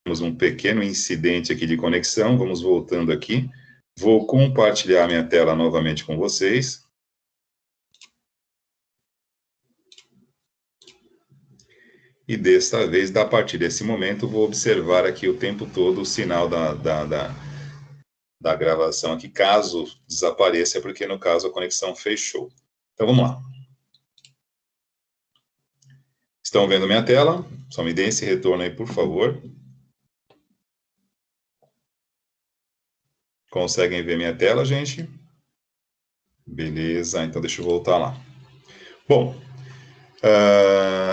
um pequeno incidente aqui de conexão, vamos voltando aqui. Vou compartilhar minha tela novamente com vocês. E desta vez, a partir desse momento, vou observar aqui o tempo todo o sinal da gravação aqui. Caso desapareça, é porque, no caso, a conexão fechou. Então, vamos lá. Estão vendo minha tela? Só me deem esse retorno aí, por favor. Conseguem ver minha tela, gente? Beleza, então deixa eu voltar lá. Bom,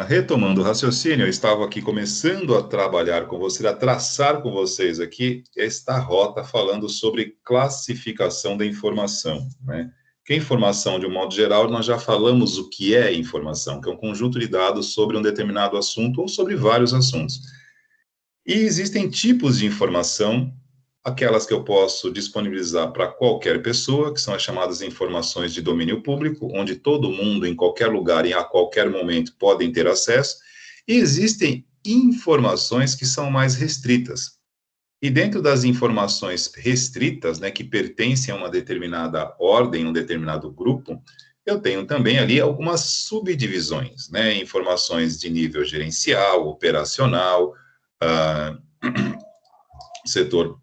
retomando o raciocínio, eu estava aqui começando a trabalhar com vocês, a traçar com vocês aqui esta rota falando sobre classificação da informação, né? Que informação, de um modo geral, nós já falamos o que é informação, que é um conjunto de dados sobre um determinado assunto ou sobre vários assuntos. E existem tipos de informação, aquelas que eu posso disponibilizar para qualquer pessoa, que são as chamadas informações de domínio público, onde todo mundo, em qualquer lugar e a qualquer momento, podem ter acesso, e existem informações que são mais restritas. E dentro das informações restritas, né, que pertencem a uma determinada ordem, um determinado grupo, eu tenho também ali algumas subdivisões, né, informações de nível gerencial, operacional, setor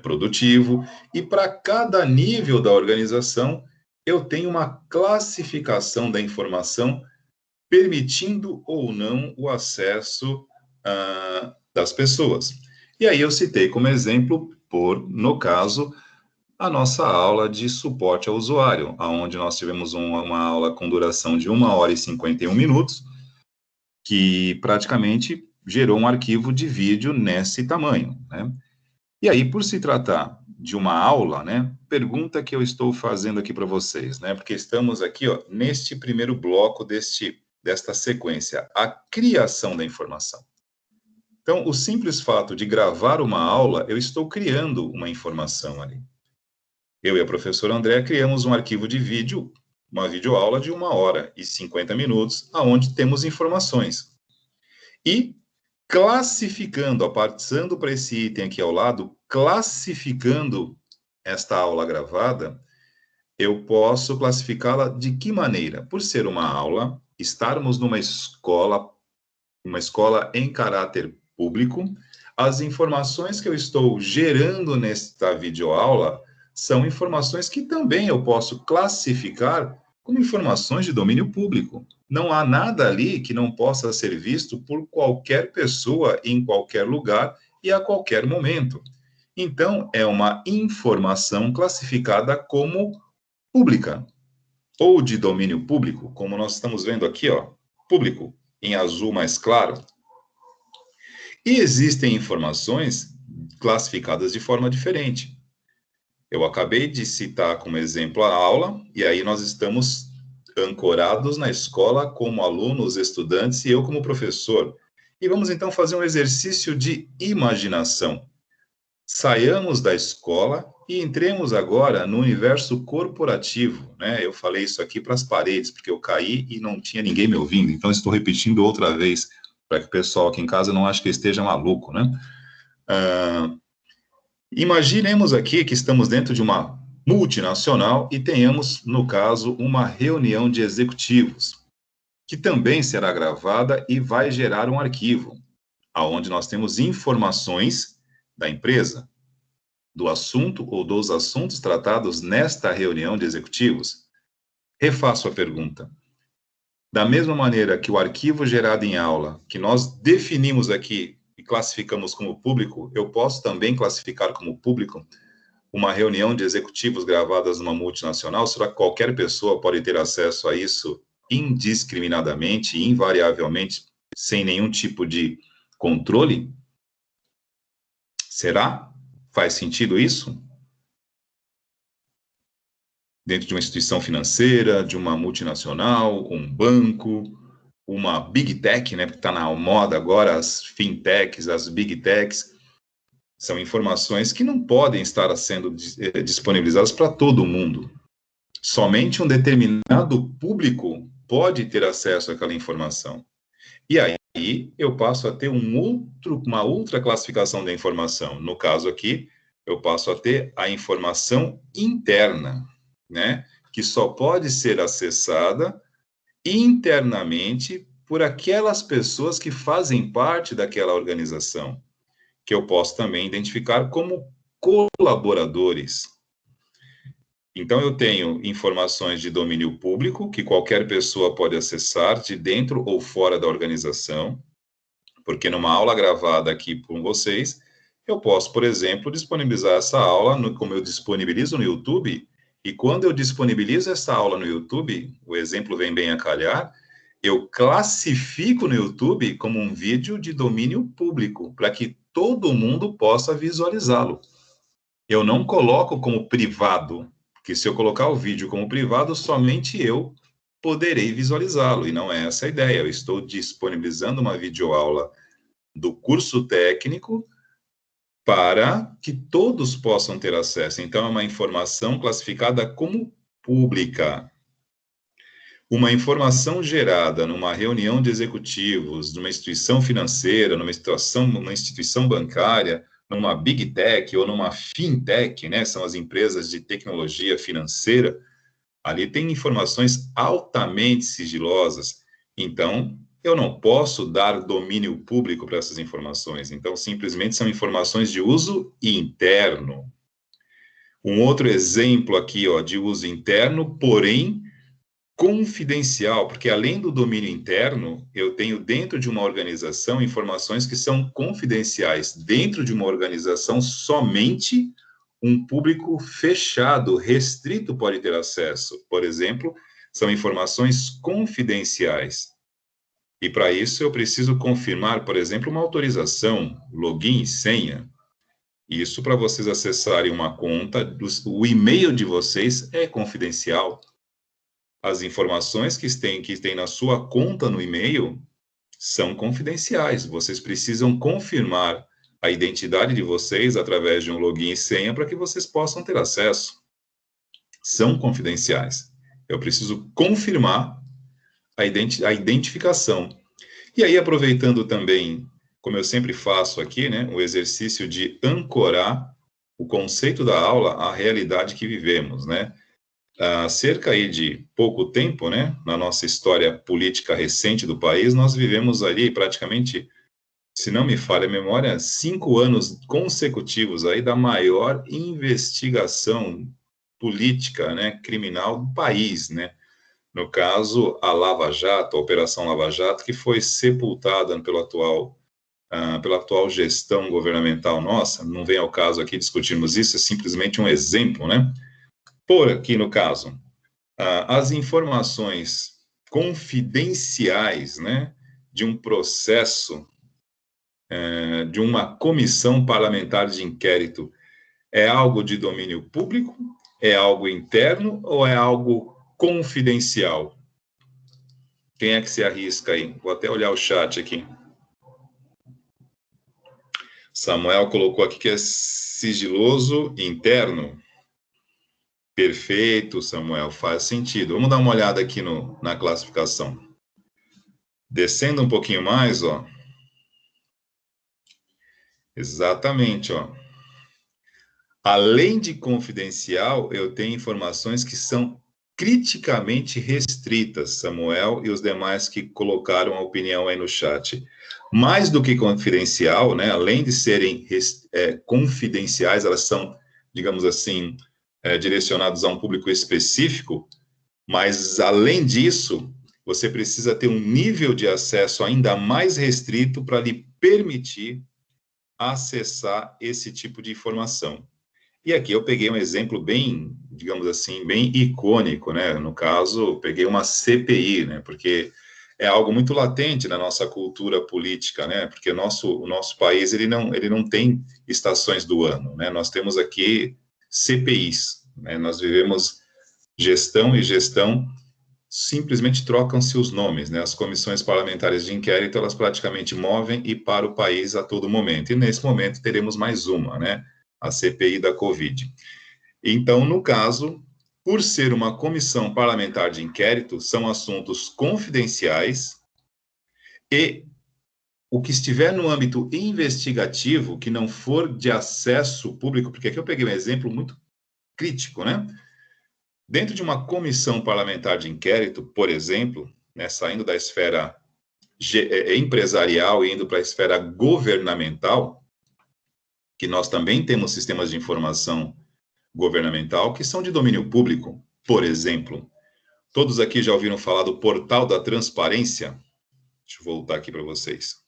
produtivo, e para cada nível da organização, eu tenho uma classificação da informação permitindo ou não o acesso das pessoas. E aí eu citei como exemplo, no caso, a nossa aula de suporte ao usuário, onde nós tivemos uma aula com duração de 1 hora e 51 minutos, que praticamente gerou um arquivo de vídeo nesse tamanho, né? E aí, por se tratar de uma aula, né, pergunta que eu estou fazendo aqui para vocês, né, porque estamos aqui, ó, neste primeiro bloco desta sequência, a criação da informação. Então, o simples fato de gravar uma aula, eu estou criando uma informação ali. Eu e a professora André criamos um arquivo de vídeo, uma videoaula de 1 hora e 50 minutos, onde temos informações. E classificando, passando para esse item aqui ao lado, classificando esta aula gravada, eu posso classificá-la de que maneira? Por ser uma aula, estarmos numa escola em caráter público, as informações que eu estou gerando nesta videoaula são informações que também eu posso classificar como informações de domínio público. Não há nada ali que não possa ser visto por qualquer pessoa, em qualquer lugar e a qualquer momento. Então, é uma informação classificada como pública, ou de domínio público, como nós estamos vendo aqui, ó, público, em azul mais claro. E existem informações classificadas de forma diferente. Eu acabei de citar como exemplo a aula, e aí nós estamos ancorados na escola como alunos, estudantes e eu como professor. E vamos então fazer um exercício de imaginação. Saiamos da escola e entremos agora no universo corporativo, né? Eu falei isso aqui para as paredes, porque eu caí e não tinha ninguém me ouvindo, então estou repetindo outra vez, para que o pessoal aqui em casa não ache que eu esteja maluco, né? Imaginemos aqui que estamos dentro de uma multinacional e tenhamos, no caso, uma reunião de executivos, que também será gravada e vai gerar um arquivo, onde nós temos informações da empresa, do assunto ou dos assuntos tratados nesta reunião de executivos. Refaço a pergunta. Da mesma maneira que o arquivo gerado em aula, que nós definimos aqui e classificamos como público, eu posso também classificar como público uma reunião de executivos gravadas numa multinacional? Será que qualquer pessoa pode ter acesso a isso indiscriminadamente, invariavelmente, sem nenhum tipo de controle? Será? Faz sentido isso? Dentro de uma instituição financeira, de uma multinacional, um banco, uma big tech, né, porque está na moda agora, as fintechs, as big techs, são informações que não podem estar sendo disponibilizadas para todo mundo. Somente um determinado público pode ter acesso àquela informação. E aí aí eu passo a ter uma outra classificação da informação. No caso aqui, eu passo a ter a informação interna, né? Que só pode ser acessada internamente por aquelas pessoas que fazem parte daquela organização, que eu posso também identificar como colaboradores. Então, eu tenho informações de domínio público, que qualquer pessoa pode acessar, de dentro ou fora da organização, porque numa aula gravada aqui com vocês, eu posso, por exemplo, disponibilizar essa aula, como eu disponibilizo no YouTube, e quando eu disponibilizo essa aula no YouTube, o exemplo vem bem a calhar, eu classifico no YouTube como um vídeo de domínio público, para que todo mundo possa visualizá-lo. Eu não coloco como privado, porque se eu colocar o vídeo como privado, somente eu poderei visualizá-lo, e não é essa a ideia. Eu estou disponibilizando uma videoaula do curso técnico para que todos possam ter acesso. Então, é uma informação classificada como pública. Uma informação gerada numa reunião de executivos, numa instituição financeira, numa instituição bancária, numa big tech ou numa fintech, né? São as empresas de tecnologia financeira. Ali tem informações altamente sigilosas. Então, eu não posso dar domínio público para essas informações. Então, simplesmente são informações de uso interno. Um outro exemplo aqui, ó, de uso interno, porém confidencial, porque além do domínio interno, eu tenho dentro de uma organização informações que são confidenciais. Dentro de uma organização, somente um público fechado, restrito, pode ter acesso. Por exemplo, são informações confidenciais. E para isso eu preciso confirmar, por exemplo, uma autorização, login e senha. Isso para vocês acessarem uma conta, o e-mail de vocês é confidencial. As informações que têm na sua conta no e-mail são confidenciais. Vocês precisam confirmar a identidade de vocês através de um login e senha para que vocês possam ter acesso. São confidenciais. Eu preciso confirmar a identificação. E aí, aproveitando também, como eu sempre faço aqui, né, o exercício de ancorar o conceito da aula à realidade que vivemos, né? Há cerca aí de pouco tempo, né, na nossa história política recente do país, nós vivemos ali praticamente, se não me falha a memória, 5 anos consecutivos aí da maior investigação política, né, criminal do país, né? No caso, a Lava Jato, a Operação Lava Jato, que foi sepultada pela atual gestão governamental nossa. Não vem ao caso aqui discutirmos isso, é simplesmente um exemplo, né? Por aqui, no caso, as informações confidenciais, né, de um processo, de uma comissão parlamentar de inquérito, é algo de domínio público, é algo interno ou é algo confidencial? Quem é que se arrisca aí? Vou até olhar o chat aqui. Samuel colocou aqui que é sigiloso interno. Perfeito, Samuel, faz sentido. Vamos dar uma olhada aqui na classificação. Descendo um pouquinho mais, ó. Exatamente, ó. Além de confidencial, eu tenho informações que são criticamente restritas, Samuel e os demais que colocaram a opinião aí no chat. Mais do que confidencial, né, além de serem confidenciais, elas são, digamos assim, direcionadas a um público específico, mas além disso, você precisa ter um nível de acesso ainda mais restrito para lhe permitir acessar esse tipo de informação. E aqui eu peguei um exemplo bem, digamos assim, bem icônico, né? No caso, peguei uma CPI, né? Porque é algo muito latente na nossa cultura política, né? Porque o nosso país, ele não tem estações do ano, né? Nós temos aqui CPIs, né? Nós vivemos gestão e gestão, simplesmente trocam-se os nomes, né? As comissões parlamentares de inquérito, elas praticamente movem e para o país a todo momento. E nesse momento teremos mais uma, né? A CPI da Covid. Então, no caso, por ser uma comissão parlamentar de inquérito, são assuntos confidenciais e o que estiver no âmbito investigativo, que não for de acesso público, porque aqui eu peguei um exemplo muito crítico, né? Dentro de uma comissão parlamentar de inquérito, por exemplo, né, saindo da esfera empresarial e indo para a esfera governamental, que nós também temos sistemas de informação governamental que são de domínio público. Por exemplo, todos aqui já ouviram falar do Portal da Transparência? Deixa eu voltar aqui para vocês.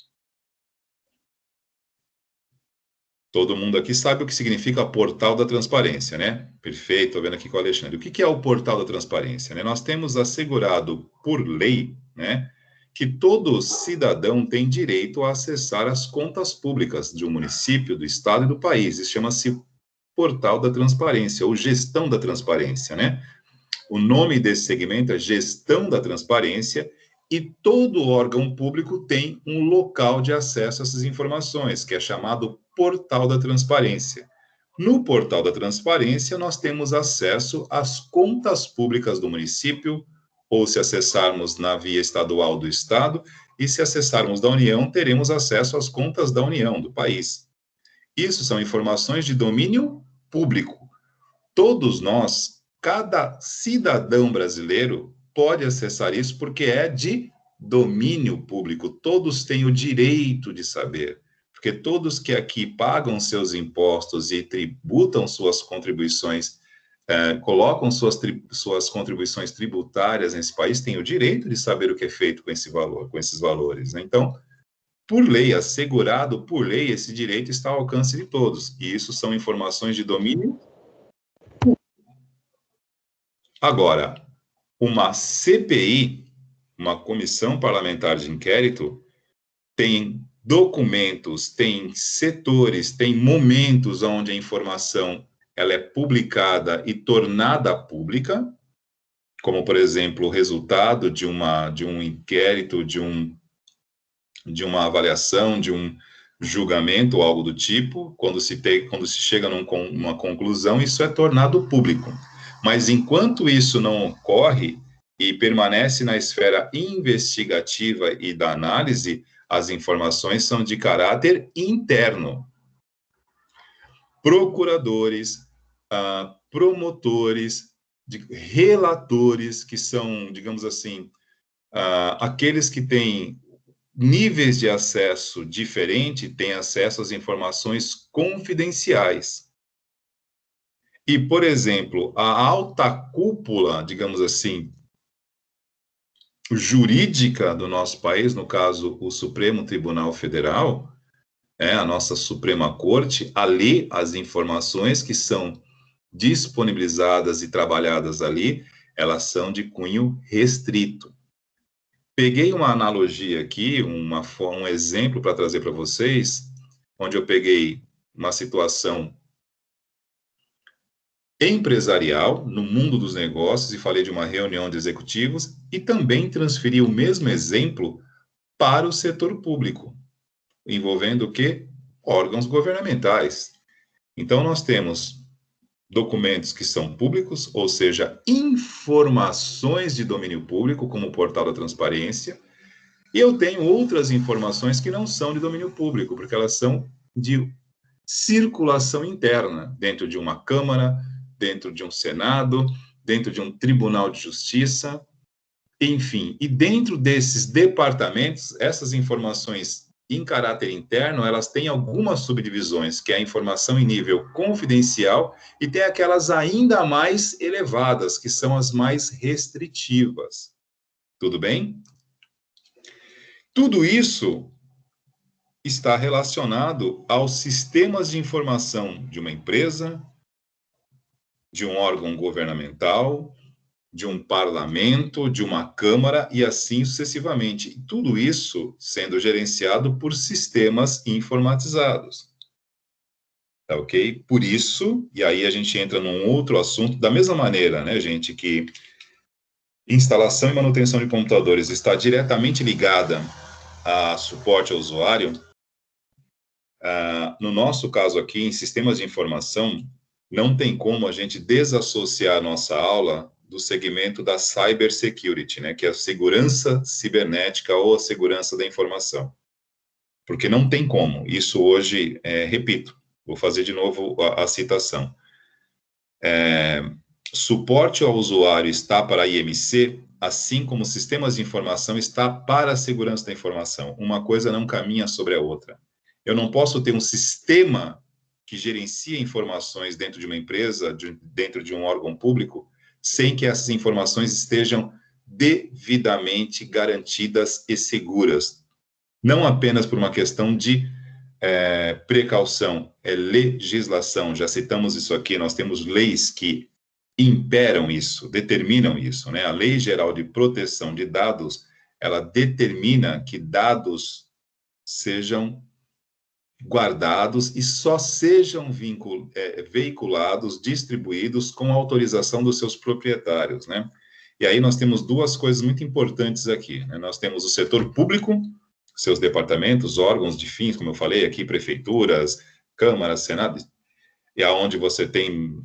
Todo mundo aqui sabe o que significa Portal da Transparência, né? Perfeito, estou vendo aqui com o Alexandre. O que é o Portal da Transparência? Né? Nós temos assegurado por lei, né, que todo cidadão tem direito a acessar as contas públicas de um município, do estado e do país. Isso chama-se Portal da Transparência, ou Gestão da Transparência, né? O nome desse segmento é Gestão da Transparência, e todo órgão público tem um local de acesso a essas informações, que é chamado Portal da Transparência. No Portal da Transparência, nós temos acesso às contas públicas do município, ou se acessarmos na via estadual do estado, e se acessarmos da União, teremos acesso às contas da União, do país. Isso são informações de domínio público. Todos nós, cada cidadão brasileiro, pode acessar isso porque é de domínio público. Todos têm o direito de saber, porque todos que aqui pagam seus impostos e tributam suas contribuições, colocam suas contribuições tributárias nesse país, têm o direito de saber o que é feito com esse valor, com esses valores, né? Então, por lei, assegurado por lei, esse direito está ao alcance de todos. E isso são informações de domínio. Agora, uma CPI, uma comissão parlamentar de inquérito, tem documentos, tem setores, tem momentos onde a informação ela é publicada e tornada pública, como, por exemplo, o resultado de um inquérito, de uma avaliação, de um julgamento ou algo do tipo, quando se chega numa conclusão, isso é tornado público. Mas enquanto isso não ocorre e permanece na esfera investigativa e da análise, as informações são de caráter interno. Procuradores, promotores, relatores, que são, digamos assim, aqueles que têm níveis de acesso diferentes, têm acesso às informações confidenciais. E, por exemplo, a alta cúpula, digamos assim, jurídica do nosso país, no caso, o Supremo Tribunal Federal, a nossa Suprema Corte, ali as informações que são disponibilizadas e trabalhadas ali, elas são de cunho restrito. Peguei uma analogia aqui, um exemplo para trazer para vocês, onde eu peguei uma situação empresarial, no mundo dos negócios, e falei de uma reunião de executivos, e também transferi o mesmo exemplo para o setor público, envolvendo o quê? Órgãos governamentais. Então, nós temos documentos que são públicos, ou seja, informações de domínio público, como o Portal da Transparência, e eu tenho outras informações que não são de domínio público, porque elas são de circulação interna, dentro de uma Câmara, dentro de um Senado, dentro de um Tribunal de Justiça, enfim. E dentro desses departamentos, essas informações em caráter interno, elas têm algumas subdivisões, que é a informação em nível confidencial, e tem aquelas ainda mais elevadas, que são as mais restritivas. Tudo bem? Tudo isso está relacionado aos sistemas de informação de uma empresa, de um órgão governamental, de um parlamento, de uma câmara e assim sucessivamente. E tudo isso sendo gerenciado por sistemas informatizados. Tá ok? Por isso, e aí a gente entra num outro assunto, da mesma maneira, né, gente, que instalação e manutenção de computadores está diretamente ligada a suporte ao usuário. No nosso caso aqui, em sistemas de informação, não tem como a gente desassociar a nossa aula do segmento da cybersecurity, né, que é a segurança cibernética ou a segurança da informação. porque não tem como. Isso hoje, repito, vou fazer de novo a citação. Suporte ao usuário está para a IMC, assim como sistemas de informação está para a segurança da informação. Uma coisa não caminha sobre a outra. Eu não posso ter um sistema que gerencia informações dentro de uma empresa, dentro de um órgão público, sem que essas informações estejam devidamente garantidas e seguras. Não apenas por uma questão de precaução, é legislação. Já citamos isso aqui, nós temos leis que imperam isso, determinam isso, né? A Lei Geral de Proteção de Dados, ela determina que dados sejam guardados e só sejam veiculados, distribuídos com autorização dos seus proprietários, né? E aí nós temos duas coisas muito importantes aqui, né? Nós temos o setor público, seus departamentos, órgãos de fins, como eu falei aqui, prefeituras, câmaras, senado, e aonde você tem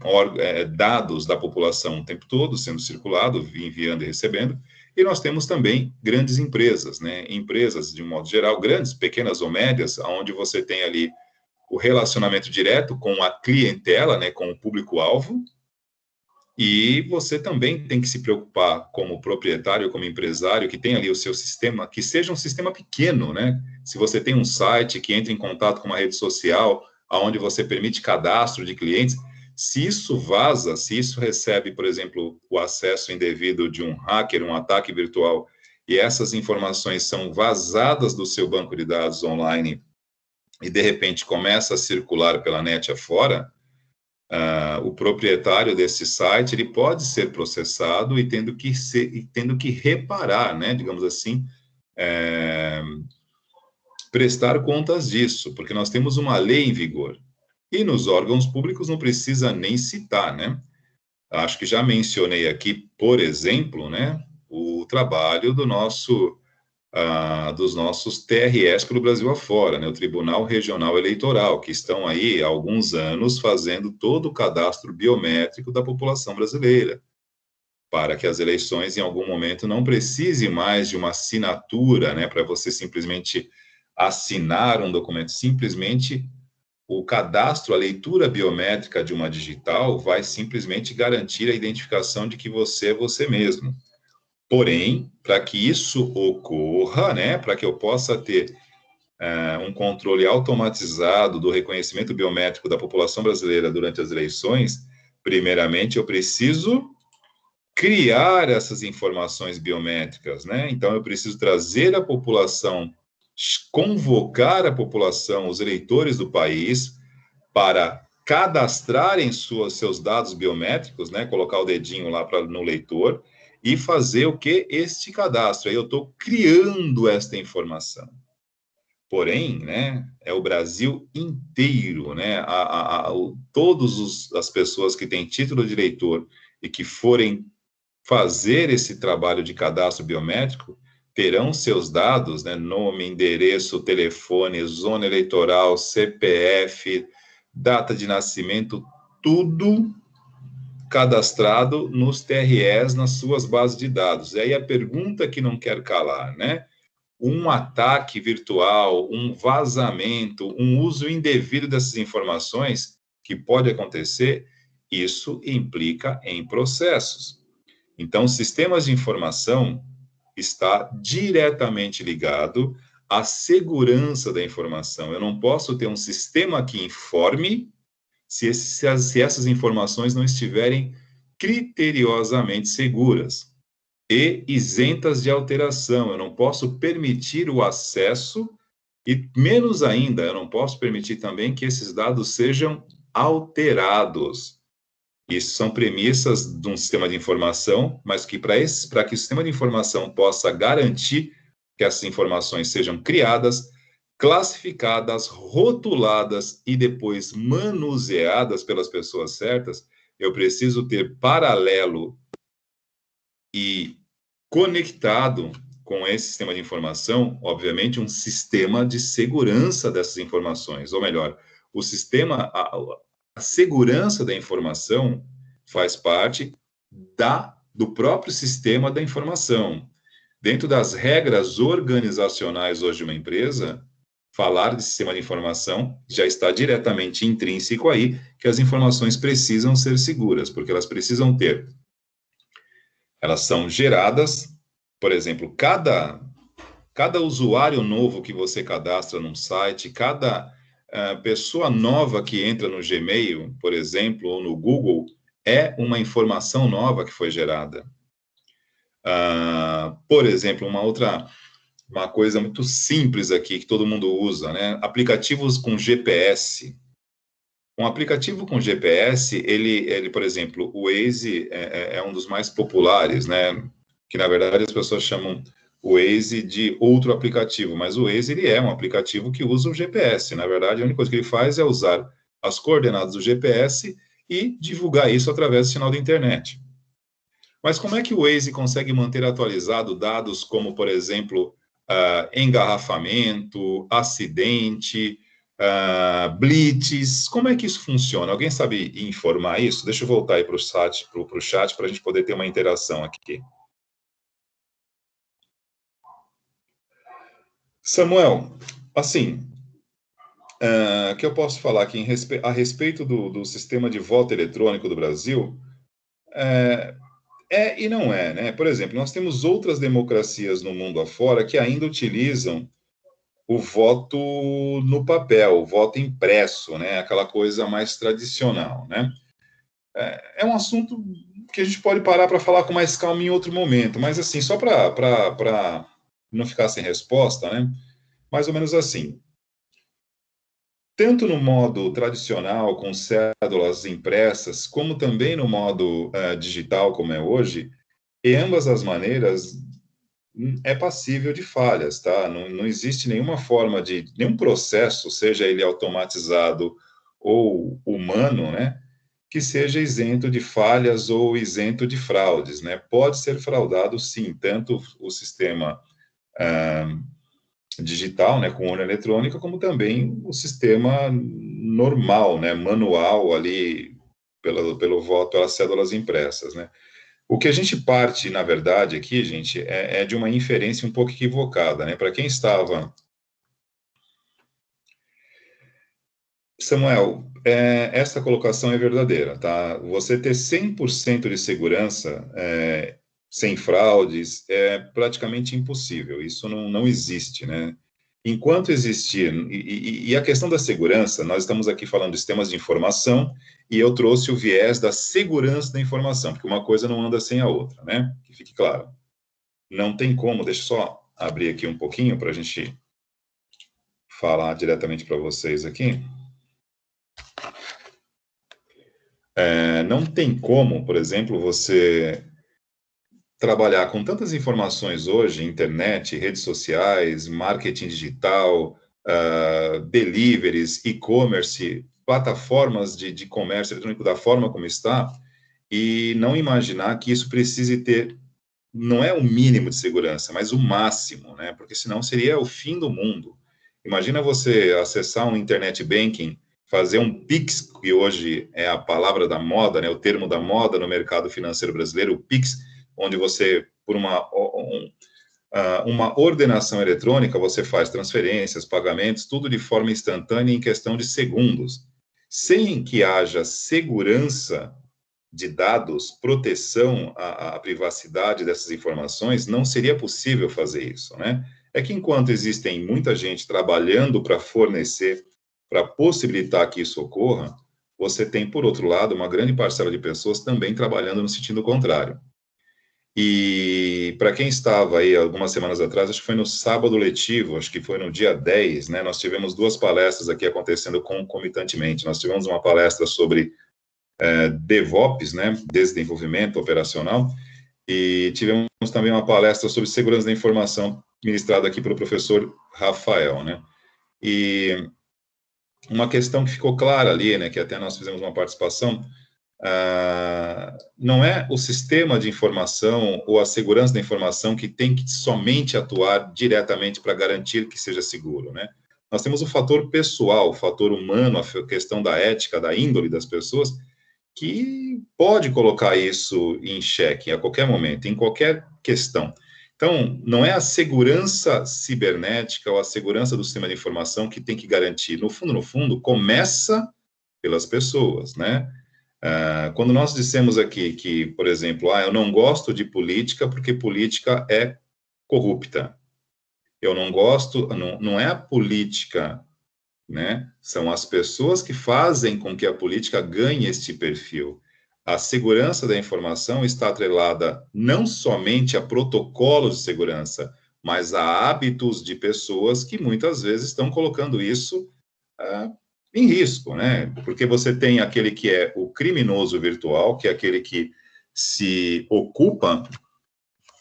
dados da população o tempo todo sendo circulado, enviando e recebendo, e nós temos também grandes empresas, né? Empresas, de um modo geral, grandes, pequenas ou médias, onde você tem ali o relacionamento direto com a clientela, né? Com o público-alvo, e você também tem que se preocupar como proprietário, como empresário, que tem ali o seu sistema, que seja um sistema pequeno, né? Se você tem um site que entra em contato com uma rede social, onde você permite cadastro de clientes, se isso vaza, se isso recebe, por exemplo, o acesso indevido de um hacker, um ataque virtual, e essas informações são vazadas do seu banco de dados online e, de repente, começa a circular pela net afora, o proprietário desse site ele pode ser processado e tendo que reparar, né, digamos assim, prestar contas disso, porque nós temos uma lei em vigor. E nos órgãos públicos não precisa nem citar, né? Acho que já mencionei aqui, por exemplo, né, o trabalho dos nossos TREs pelo Brasil afora, né, o Tribunal Regional Eleitoral, que estão aí há alguns anos fazendo todo o cadastro biométrico da população brasileira, para que as eleições, em algum momento, não precise mais de uma assinatura, né, para você simplesmente assinar um documento, simplesmente o cadastro, a leitura biométrica de uma digital vai simplesmente garantir a identificação de que você é você mesmo. Porém, para que isso ocorra, né, para que eu possa ter um controle automatizado do reconhecimento biométrico da população brasileira durante as eleições, primeiramente eu preciso criar essas informações biométricas, né? Então eu preciso trazer a população, convocar a população, os eleitores do país, para cadastrarem seus dados biométricos, né? Colocar o dedinho lá no leitor e fazer o que? Este cadastro. Aí eu estou criando esta informação. Porém, né, é o Brasil inteiro, né? Todas as pessoas que têm título de eleitor e que forem fazer esse trabalho de cadastro biométrico terão seus dados, né, nome, endereço, telefone, zona eleitoral, CPF, data de nascimento, tudo cadastrado nos TREs, nas suas bases de dados. E aí a pergunta que não quer calar, né? Um ataque virtual, um vazamento, um uso indevido dessas informações que pode acontecer, isso implica em processos. Então, sistemas de informação está diretamente ligado à segurança da informação. Eu não posso ter um sistema que informe se essas informações não estiverem criteriosamente seguras e isentas de alteração. Eu não posso permitir o acesso e, menos ainda, eu não posso permitir também que esses dados sejam alterados. Isso são premissas de um sistema de informação, mas que para que o sistema de informação possa garantir que essas informações sejam criadas, classificadas, rotuladas e depois manuseadas pelas pessoas certas, eu preciso ter paralelo e conectado com esse sistema de informação, obviamente, um sistema de segurança dessas informações, ou melhor, o sistema, a segurança da informação faz parte do próprio sistema da informação. Dentro das regras organizacionais hoje de uma empresa, falar de sistema de informação, já está diretamente intrínseco aí, que as informações precisam ser seguras, porque elas são geradas, por exemplo, cada usuário novo que você cadastra num site, cada pessoa nova que entra no Gmail, por exemplo, ou no Google, é uma informação nova que foi gerada. Por exemplo, uma coisa muito simples aqui que todo mundo usa, né? Aplicativos com GPS. Um aplicativo com GPS, por exemplo, o Waze é um dos mais populares, né? Que na verdade as pessoas chamam o Waze de outro aplicativo, mas o Waze ele é um aplicativo que usa o GPS. Na verdade, a única coisa que ele faz é usar as coordenadas do GPS e divulgar isso através do sinal da internet. Mas como é que o Waze consegue manter atualizado dados como, por exemplo, engarrafamento, acidente, blitz? Como é que isso funciona? Alguém sabe informar isso? Deixa eu voltar aí para o chat para a gente poder ter uma interação aqui. Samuel, assim, o que eu posso falar aqui a respeito do sistema de voto eletrônico do Brasil? E não é, né? Por exemplo, nós temos outras democracias no mundo afora que ainda utilizam o voto no papel, o voto impresso, né? Aquela coisa mais tradicional, né? É um assunto que a gente pode parar para falar com mais calma em outro momento, mas assim, só para não ficar sem resposta, né? Mais ou menos assim. Tanto no modo tradicional, com cédulas impressas, como também no modo digital, como é hoje, em ambas as maneiras, é passível de falhas, tá? Não existe nenhuma forma nenhum processo, seja ele automatizado ou humano, né, que seja isento de falhas ou isento de fraudes, né? Pode ser fraudado, sim, tanto o sistema digital, né, com urna eletrônica, como também o sistema normal, né, manual ali, pelo voto, pelas cédulas impressas, né? O que a gente parte, na verdade, aqui, gente, é de uma inferência um pouco equivocada, né? Para quem estava... Samuel, essa colocação é verdadeira, tá? Você ter 100% de segurança, sem fraudes, é praticamente impossível. Isso não existe, né? Enquanto existir... E a questão da segurança, nós estamos aqui falando de sistemas de informação, e eu trouxe o viés da segurança da informação, porque uma coisa não anda sem a outra, né? Que fique claro. Não tem como, deixa eu só abrir aqui um pouquinho para a gente falar diretamente para vocês aqui. Não tem como, por exemplo, você trabalhar com tantas informações hoje, internet, redes sociais, marketing digital, deliveries, e-commerce, plataformas de comércio eletrônico da forma como está, e não imaginar que isso precise ter, não é o mínimo de segurança, mas o máximo, né? Porque senão seria o fim do mundo. Imagina você acessar um internet banking, fazer um Pix, que hoje é a palavra da moda, né? O termo da moda no mercado financeiro brasileiro, o Pix, onde você, por uma ordenação eletrônica, você faz transferências, pagamentos, tudo de forma instantânea em questão de segundos, sem que haja segurança de dados, proteção à privacidade dessas informações, não seria possível fazer isso, né? É que enquanto existem muita gente trabalhando para fornecer, para possibilitar que isso ocorra, você tem, por outro lado, uma grande parcela de pessoas também trabalhando no sentido contrário. E para quem estava aí algumas semanas atrás, acho que foi no sábado letivo, acho que foi no dia 10, né? Nós tivemos duas palestras aqui acontecendo concomitantemente. Nós tivemos uma palestra sobre DevOps, né, desenvolvimento operacional, e tivemos também uma palestra sobre segurança da informação, ministrada aqui pelo professor Rafael, né, e uma questão que ficou clara ali, né, que até nós fizemos uma participação, não é o sistema de informação ou a segurança da informação que tem que somente atuar diretamente para garantir que seja seguro, né, nós temos o fator pessoal, o fator humano, a questão da ética, da índole das pessoas, que pode colocar isso em xeque a qualquer momento, em qualquer questão. Então, não é a segurança cibernética ou a segurança do sistema de informação que tem que garantir. No fundo, começa pelas pessoas, né? Quando nós dissemos aqui que, por exemplo, eu não gosto de política porque política é corrupta. Eu não gosto, não é a política, né? São as pessoas que fazem com que a política ganhe este perfil. A segurança da informação está atrelada não somente a protocolos de segurança, mas a hábitos de pessoas que muitas vezes estão colocando isso em risco, né? Porque você tem aquele que é o criminoso virtual, que é aquele que se ocupa,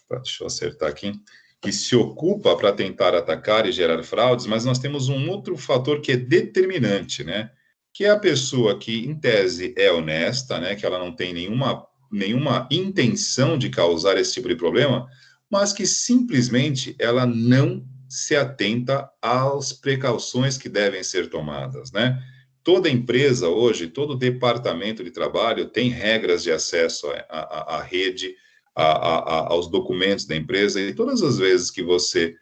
deixa eu acertar aqui, que se ocupa para tentar atacar e gerar fraudes, mas nós temos um outro fator que é determinante, né? Que é a pessoa que, em tese, é honesta, né? Que ela não tem nenhuma intenção de causar esse tipo de problema, mas que simplesmente ela não se atenta às precauções que devem ser tomadas, né? Toda empresa hoje, todo departamento de trabalho tem regras de acesso à rede, aos documentos da empresa, e todas as vezes que você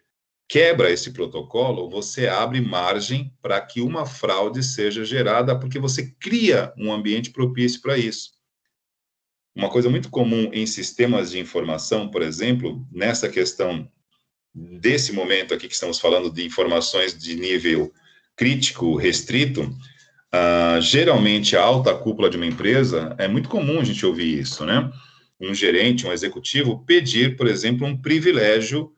quebra esse protocolo, você abre margem para que uma fraude seja gerada, porque você cria um ambiente propício para isso. Uma coisa muito comum em sistemas de informação, por exemplo, nessa questão desse momento aqui que estamos falando de informações de nível crítico, restrito, geralmente a alta cúpula de uma empresa, é muito comum a gente ouvir isso, né? Um gerente, um executivo, pedir, por exemplo, um privilégio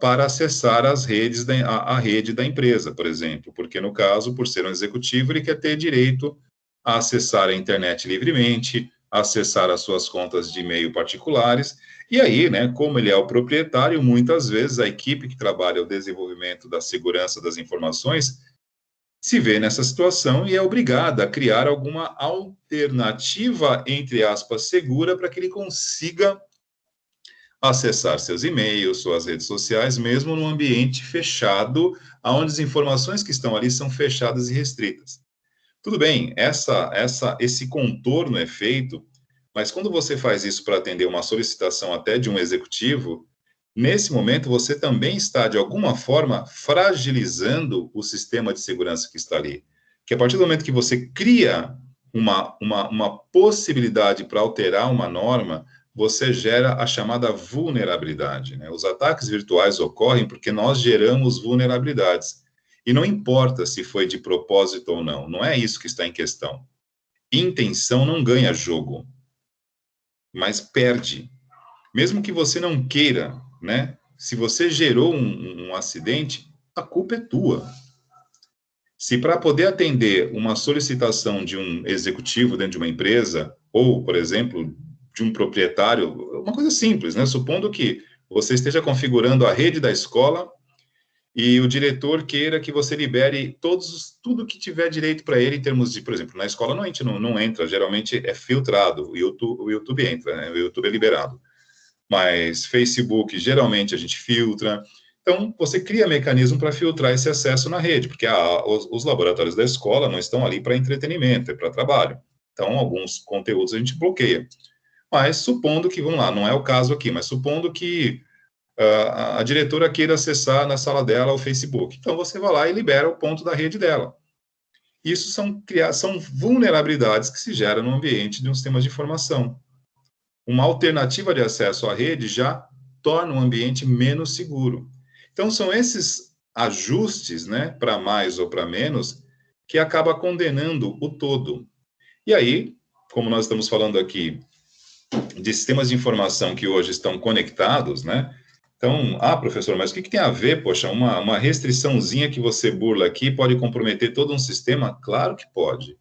para acessar as redes a rede da empresa, por exemplo, porque no caso, por ser um executivo, ele quer ter direito a acessar a internet livremente, acessar as suas contas de e-mail particulares, e aí, né, como ele é o proprietário, muitas vezes a equipe que trabalha o desenvolvimento da segurança das informações se vê nessa situação e é obrigada a criar alguma alternativa, entre aspas, segura, para que ele consiga acessar seus e-mails, suas redes sociais, mesmo num ambiente fechado, onde as informações que estão ali são fechadas e restritas. Tudo bem, esse contorno é feito, mas quando você faz isso para atender uma solicitação até de um executivo, nesse momento você também está, de alguma forma, fragilizando o sistema de segurança que está ali. Que a partir do momento que você cria uma possibilidade para alterar uma norma, você gera a chamada vulnerabilidade, né? Os ataques virtuais ocorrem porque nós geramos vulnerabilidades. E não importa se foi de propósito ou não, não é isso que está em questão. Intenção não ganha jogo, mas perde. Mesmo que você não queira, né? Se você gerou um acidente, a culpa é tua. Se para poder atender uma solicitação de um executivo dentro de uma empresa, ou, por exemplo, de um proprietário, uma coisa simples, né? Supondo que você esteja configurando a rede da escola e o diretor queira que você libere tudo que tiver direito para ele em termos de, por exemplo, na escola a gente não entra, geralmente é filtrado, o YouTube entra, né? O YouTube é liberado. Mas Facebook, geralmente, a gente filtra. Então, você cria mecanismo para filtrar esse acesso na rede, porque os laboratórios da escola não estão ali para entretenimento, é para trabalho. Então, alguns conteúdos a gente bloqueia. Mas, supondo que, vamos lá, não é o caso aqui, mas supondo que a diretora queira acessar na sala dela o Facebook. Então, você vai lá e libera o ponto da rede dela. Isso são vulnerabilidades que se geram no ambiente de um sistema de informação. Uma alternativa de acesso à rede já torna o ambiente menos seguro. Então, são esses ajustes, né, para mais ou para menos, que acaba condenando o todo. E aí, como nós estamos falando aqui de sistemas de informação que hoje estão conectados, né? Então, professor, mas o que tem a ver, poxa, uma restriçãozinha que você burla aqui pode comprometer todo um sistema? Claro que pode.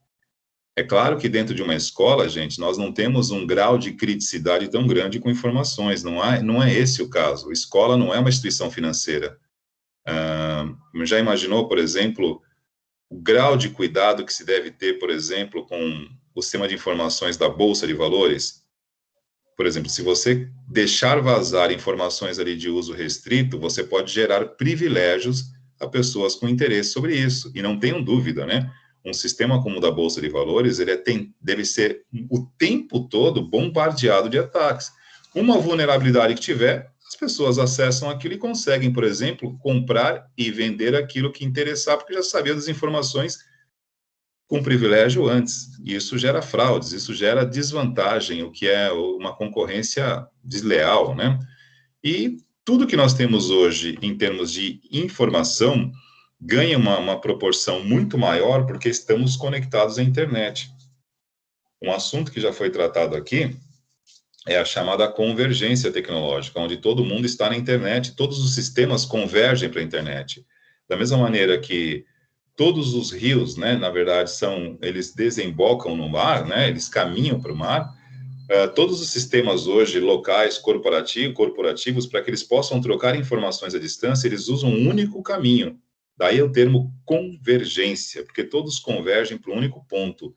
É claro que dentro de uma escola, gente, nós não temos um grau de criticidade tão grande com informações, não é esse o caso. A escola não é uma instituição financeira. Já imaginou, por exemplo, o grau de cuidado que se deve ter, por exemplo, com o sistema de informações da Bolsa de Valores? Por exemplo, se você deixar vazar informações ali de uso restrito, você pode gerar privilégios a pessoas com interesse sobre isso. E não tenham dúvida, né? Um sistema como o da Bolsa de Valores, deve ser o tempo todo bombardeado de ataques. Uma vulnerabilidade que tiver, as pessoas acessam aquilo e conseguem, por exemplo, comprar e vender aquilo que interessar, porque já sabia das informações com privilégio antes. E isso gera fraudes, isso gera desvantagem, o que é uma concorrência desleal, né? E tudo que nós temos hoje em termos de informação ganha uma proporção muito maior porque estamos conectados à internet. Um assunto que já foi tratado aqui é a chamada convergência tecnológica, onde todo mundo está na internet, todos os sistemas convergem para a internet. Da mesma maneira que todos os rios, né, na verdade, eles desembocam no mar, né, eles caminham para o mar. Todos os sistemas hoje, locais, corporativos, para que eles possam trocar informações à distância, eles usam um único caminho. Daí o termo convergência, porque todos convergem para um único ponto,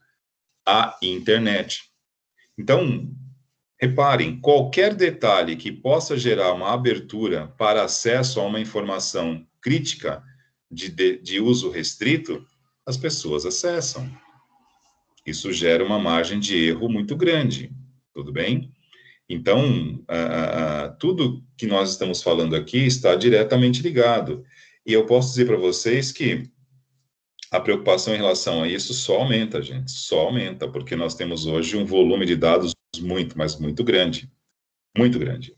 a internet. Então, reparem, qualquer detalhe que possa gerar uma abertura para acesso a uma informação crítica de uso restrito, as pessoas acessam. Isso gera uma margem de erro muito grande, tudo bem? Então, tudo que nós estamos falando aqui está diretamente ligado. E eu posso dizer para vocês que a preocupação em relação a isso só aumenta, gente, só aumenta, porque nós temos hoje um volume de dados muito, mas muito grande, muito grande.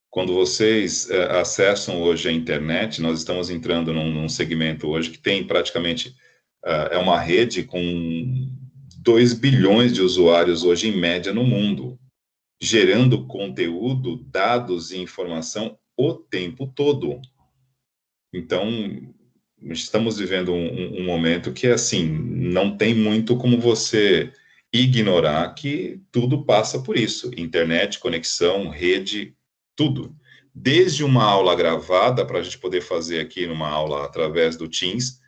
Quando vocês acessam hoje a internet, nós estamos entrando num segmento hoje que tem praticamente, é uma rede com 2 bilhões de usuários hoje em média no mundo, gerando conteúdo, dados e informação o tempo todo. Então, estamos vivendo um momento que, assim, não tem muito como você ignorar que tudo passa por isso. Internet, conexão, rede, tudo. Desde uma aula gravada, para a gente poder fazer aqui numa aula através do Teams,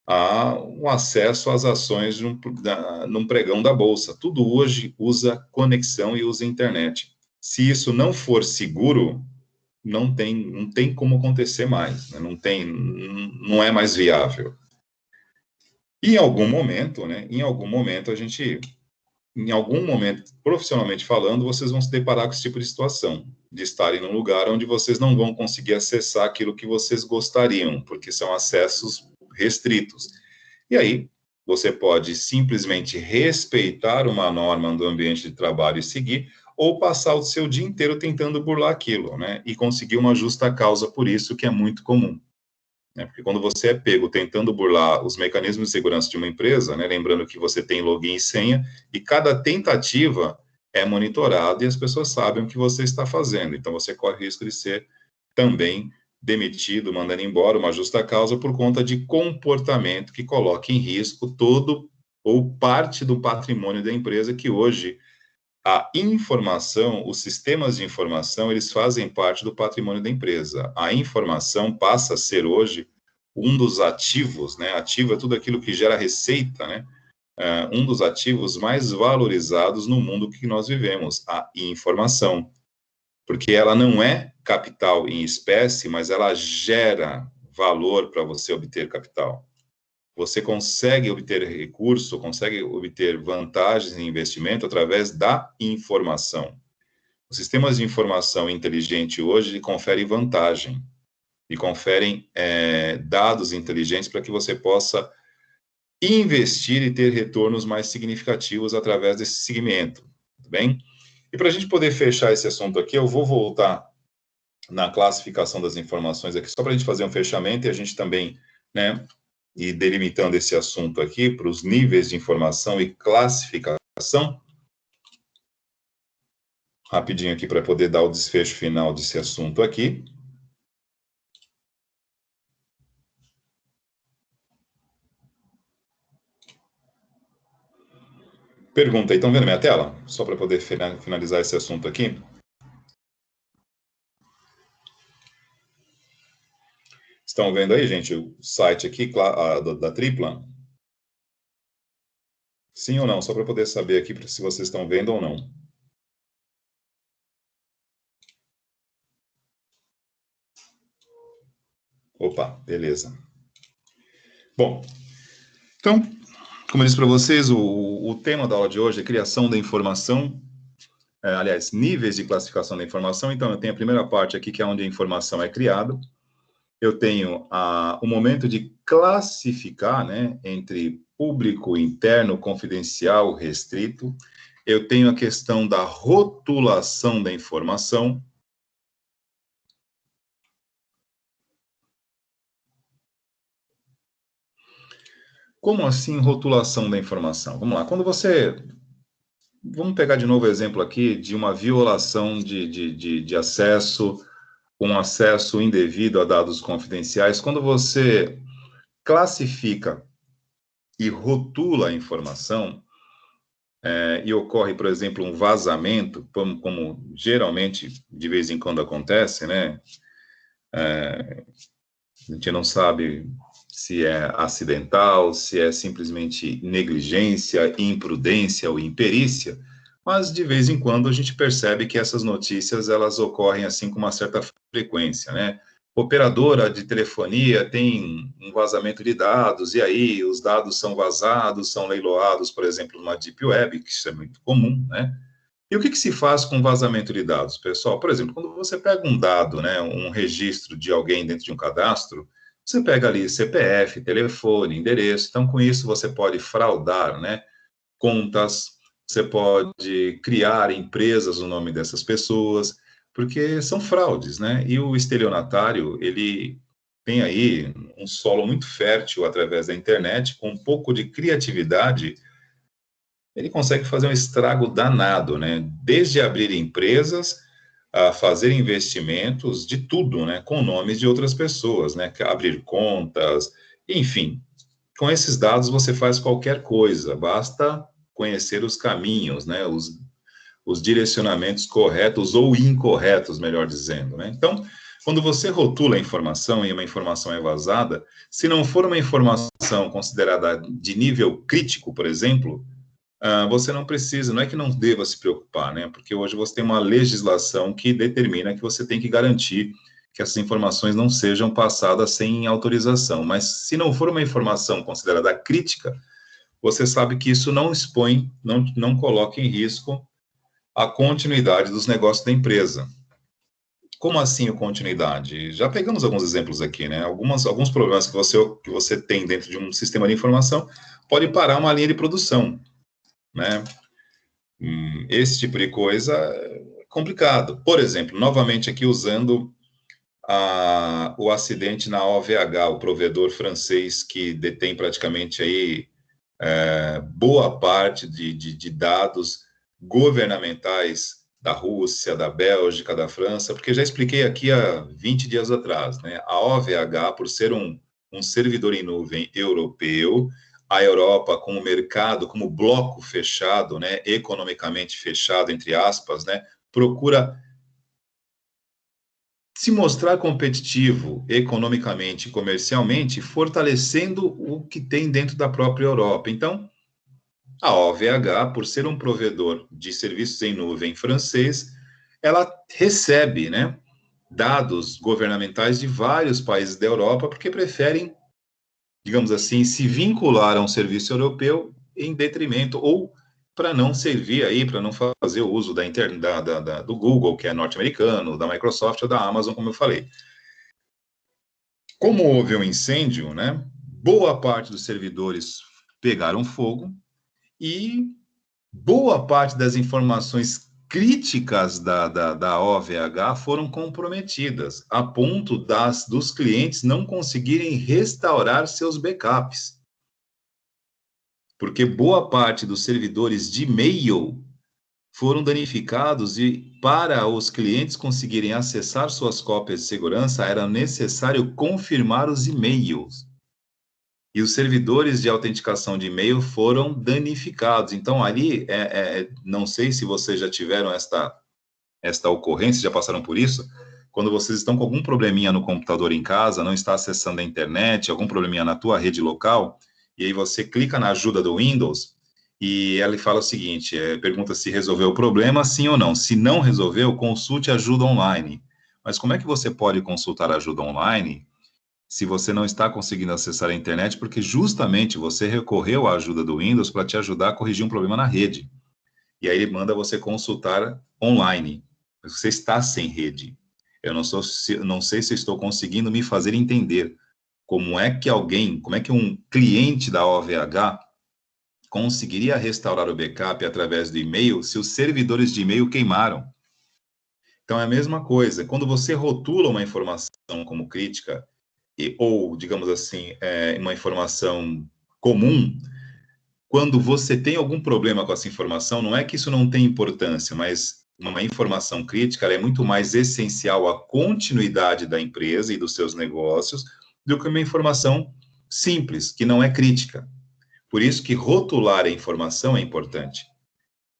a um acesso às ações num pregão da Bolsa. Tudo hoje usa conexão e usa internet. Se isso não for seguro, não tem como acontecer mais, né? Não é mais viável. E em algum momento, né? Em algum momento, profissionalmente falando, vocês vão se deparar com esse tipo de situação, de estarem num lugar onde vocês não vão conseguir acessar aquilo que vocês gostariam, porque são acessos restritos. E aí, você pode simplesmente respeitar uma norma do ambiente de trabalho e seguir, ou passar o seu dia inteiro tentando burlar aquilo, né? E conseguir uma justa causa por isso, que é muito comum. Né? Porque quando você é pego tentando burlar os mecanismos de segurança de uma empresa, né? Lembrando que você tem login e senha, e cada tentativa é monitorada e as pessoas sabem o que você está fazendo. Então, você corre o risco de ser também demitido, mandando embora, uma justa causa por conta de comportamento que coloca em risco todo ou parte do patrimônio da empresa, que hoje a informação, os sistemas de informação, eles fazem parte do patrimônio da empresa. A informação passa a ser hoje um dos ativos, né? Ativo é tudo aquilo que gera receita, né? Um dos ativos mais valorizados no mundo que nós vivemos, a informação. Porque ela não é capital em espécie, mas ela gera valor para você obter capital. Você consegue obter recurso, consegue obter vantagens em investimento através da informação. Os sistemas de informação inteligente hoje conferem vantagem e conferem dados inteligentes para que você possa investir e ter retornos mais significativos através desse segmento, tudo bem? E para a gente poder fechar esse assunto aqui, eu vou voltar na classificação das informações aqui, só para a gente fazer um fechamento e a gente também, né, e delimitando esse assunto aqui para os níveis de informação e classificação. Rapidinho aqui para poder dar o desfecho final desse assunto aqui. Pergunta aí, estão vendo minha tela? Só para poder finalizar esse assunto aqui. Estão vendo aí, gente, o site aqui da Tripla? Sim ou não? Só para poder saber aqui se vocês estão vendo ou não. Opa, beleza. Bom, então, como eu disse para vocês, o tema da aula de hoje é criação da informação aliás, níveis de classificação da informação. Então, eu tenho a primeira parte aqui, que é onde a informação é criada. Eu tenho o momento de classificar, né, entre público, interno, confidencial, restrito. Eu tenho a questão da rotulação da informação. Como assim rotulação da informação? Vamos lá, quando você... Vamos pegar de novo o exemplo aqui de uma violação de acesso, um acesso indevido a dados confidenciais. Quando você classifica e rotula a informação, e ocorre, por exemplo, um vazamento, como geralmente de vez em quando acontece, né? A gente não sabe se é acidental, se é simplesmente negligência, imprudência ou imperícia, mas de vez em quando a gente percebe que essas notícias elas ocorrem assim com uma certa frequência, né? Operadora de telefonia tem um vazamento de dados, e aí os dados são vazados, são leiloados, por exemplo, numa Deep Web, que isso é muito comum, né? E o que se faz com vazamento de dados, pessoal? Por exemplo, quando você pega um dado, né, um registro de alguém dentro de um cadastro, você pega ali CPF, telefone, endereço. Então, com isso, você pode fraudar, né, contas, você pode criar empresas no nome dessas pessoas, porque são fraudes, né? E o estelionatário, ele tem aí um solo muito fértil através da internet, com um pouco de criatividade, ele consegue fazer um estrago danado, né? Desde abrir empresas a fazer investimentos de tudo, né? Com nomes de outras pessoas, né? Abrir contas, enfim. Com esses dados você faz qualquer coisa, basta conhecer os caminhos, né? Os direcionamentos corretos ou incorretos, melhor dizendo, né? Então, quando você rotula a informação e uma informação é vazada, se não for uma informação considerada de nível crítico, por exemplo, você não precisa, não é que não deva se preocupar, né? Porque hoje você tem uma legislação que determina que você tem que garantir que essas informações não sejam passadas sem autorização. Mas se não for uma informação considerada crítica, você sabe que isso não expõe, não coloca em risco a continuidade dos negócios da empresa. Como assim a continuidade? Já pegamos alguns exemplos aqui, né? Alguns problemas que você tem dentro de um sistema de informação pode parar uma linha de produção, né? Esse tipo de coisa é complicado. Por exemplo, novamente aqui usando o acidente na OVH, o provedor francês que detém praticamente aí boa parte de dados governamentais da Rússia, da Bélgica, da França, porque já expliquei aqui há 20 dias atrás, né? A OVH, por ser um servidor em nuvem europeu, a Europa com o mercado, como bloco fechado, né, economicamente fechado, entre aspas, né, procura se mostrar competitivo economicamente e comercialmente, fortalecendo o que tem dentro da própria Europa. Então, a OVH, por ser um provedor de serviços em nuvem francês, ela recebe, né, dados governamentais de vários países da Europa, porque preferem, digamos assim, se vincular a um serviço europeu em detrimento, ou para não servir aí, para não fazer o uso do Google, que é norte-americano, da Microsoft ou da Amazon, como eu falei. Como houve um incêndio, né, boa parte dos servidores pegaram fogo e boa parte das informações críticas da OVH foram comprometidas, a ponto dos clientes não conseguirem restaurar seus backups. Porque boa parte dos servidores de e-mail foram danificados e, para os clientes conseguirem acessar suas cópias de segurança, era necessário confirmar os e-mails. E os servidores de autenticação de e-mail foram danificados. Então, ali, não sei se vocês já tiveram esta ocorrência, já passaram por isso, quando vocês estão com algum probleminha no computador em casa, não está acessando a internet, algum probleminha na tua rede local, e aí você clica na ajuda do Windows, e ela fala o seguinte, pergunta se resolveu o problema, sim ou não. Se não resolveu, consulte ajuda online. Mas como é que você pode consultar ajuda online se você não está conseguindo acessar a internet, porque justamente você recorreu à ajuda do Windows para te ajudar a corrigir um problema na rede. e aí ele manda você consultar online. Você está sem rede. Eu não sei se estou conseguindo me fazer entender como é que um cliente da OVH conseguiria restaurar o backup através do e-mail se os servidores de e-mail queimaram. Então é a mesma coisa. Quando você rotula uma informação como crítica, ou, digamos assim, uma informação comum, quando você tem algum problema com essa informação, não é que isso não tem importância, mas uma informação crítica ela é muito mais essencial à continuidade da empresa e dos seus negócios do que uma informação simples, que não é crítica. Por isso que rotular a informação é importante.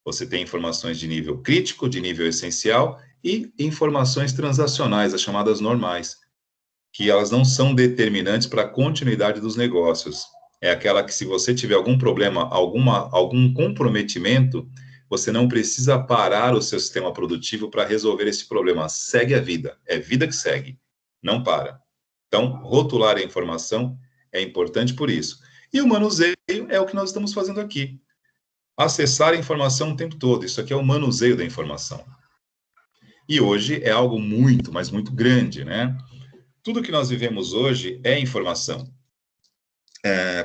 Você tem informações de nível crítico, de nível essencial e informações transacionais, as chamadas normais, que elas não são determinantes para a continuidade dos negócios. É aquela que, se você tiver algum problema, algum comprometimento, você não precisa parar o seu sistema produtivo para resolver esse problema. Segue a vida. É vida que segue. Não para. Então, rotular a informação é importante por isso. E o manuseio é o que nós estamos fazendo aqui. Acessar a informação o tempo todo. Isso aqui é o manuseio da informação. E hoje é algo muito, mas muito grande, né? Tudo que nós vivemos hoje é informação.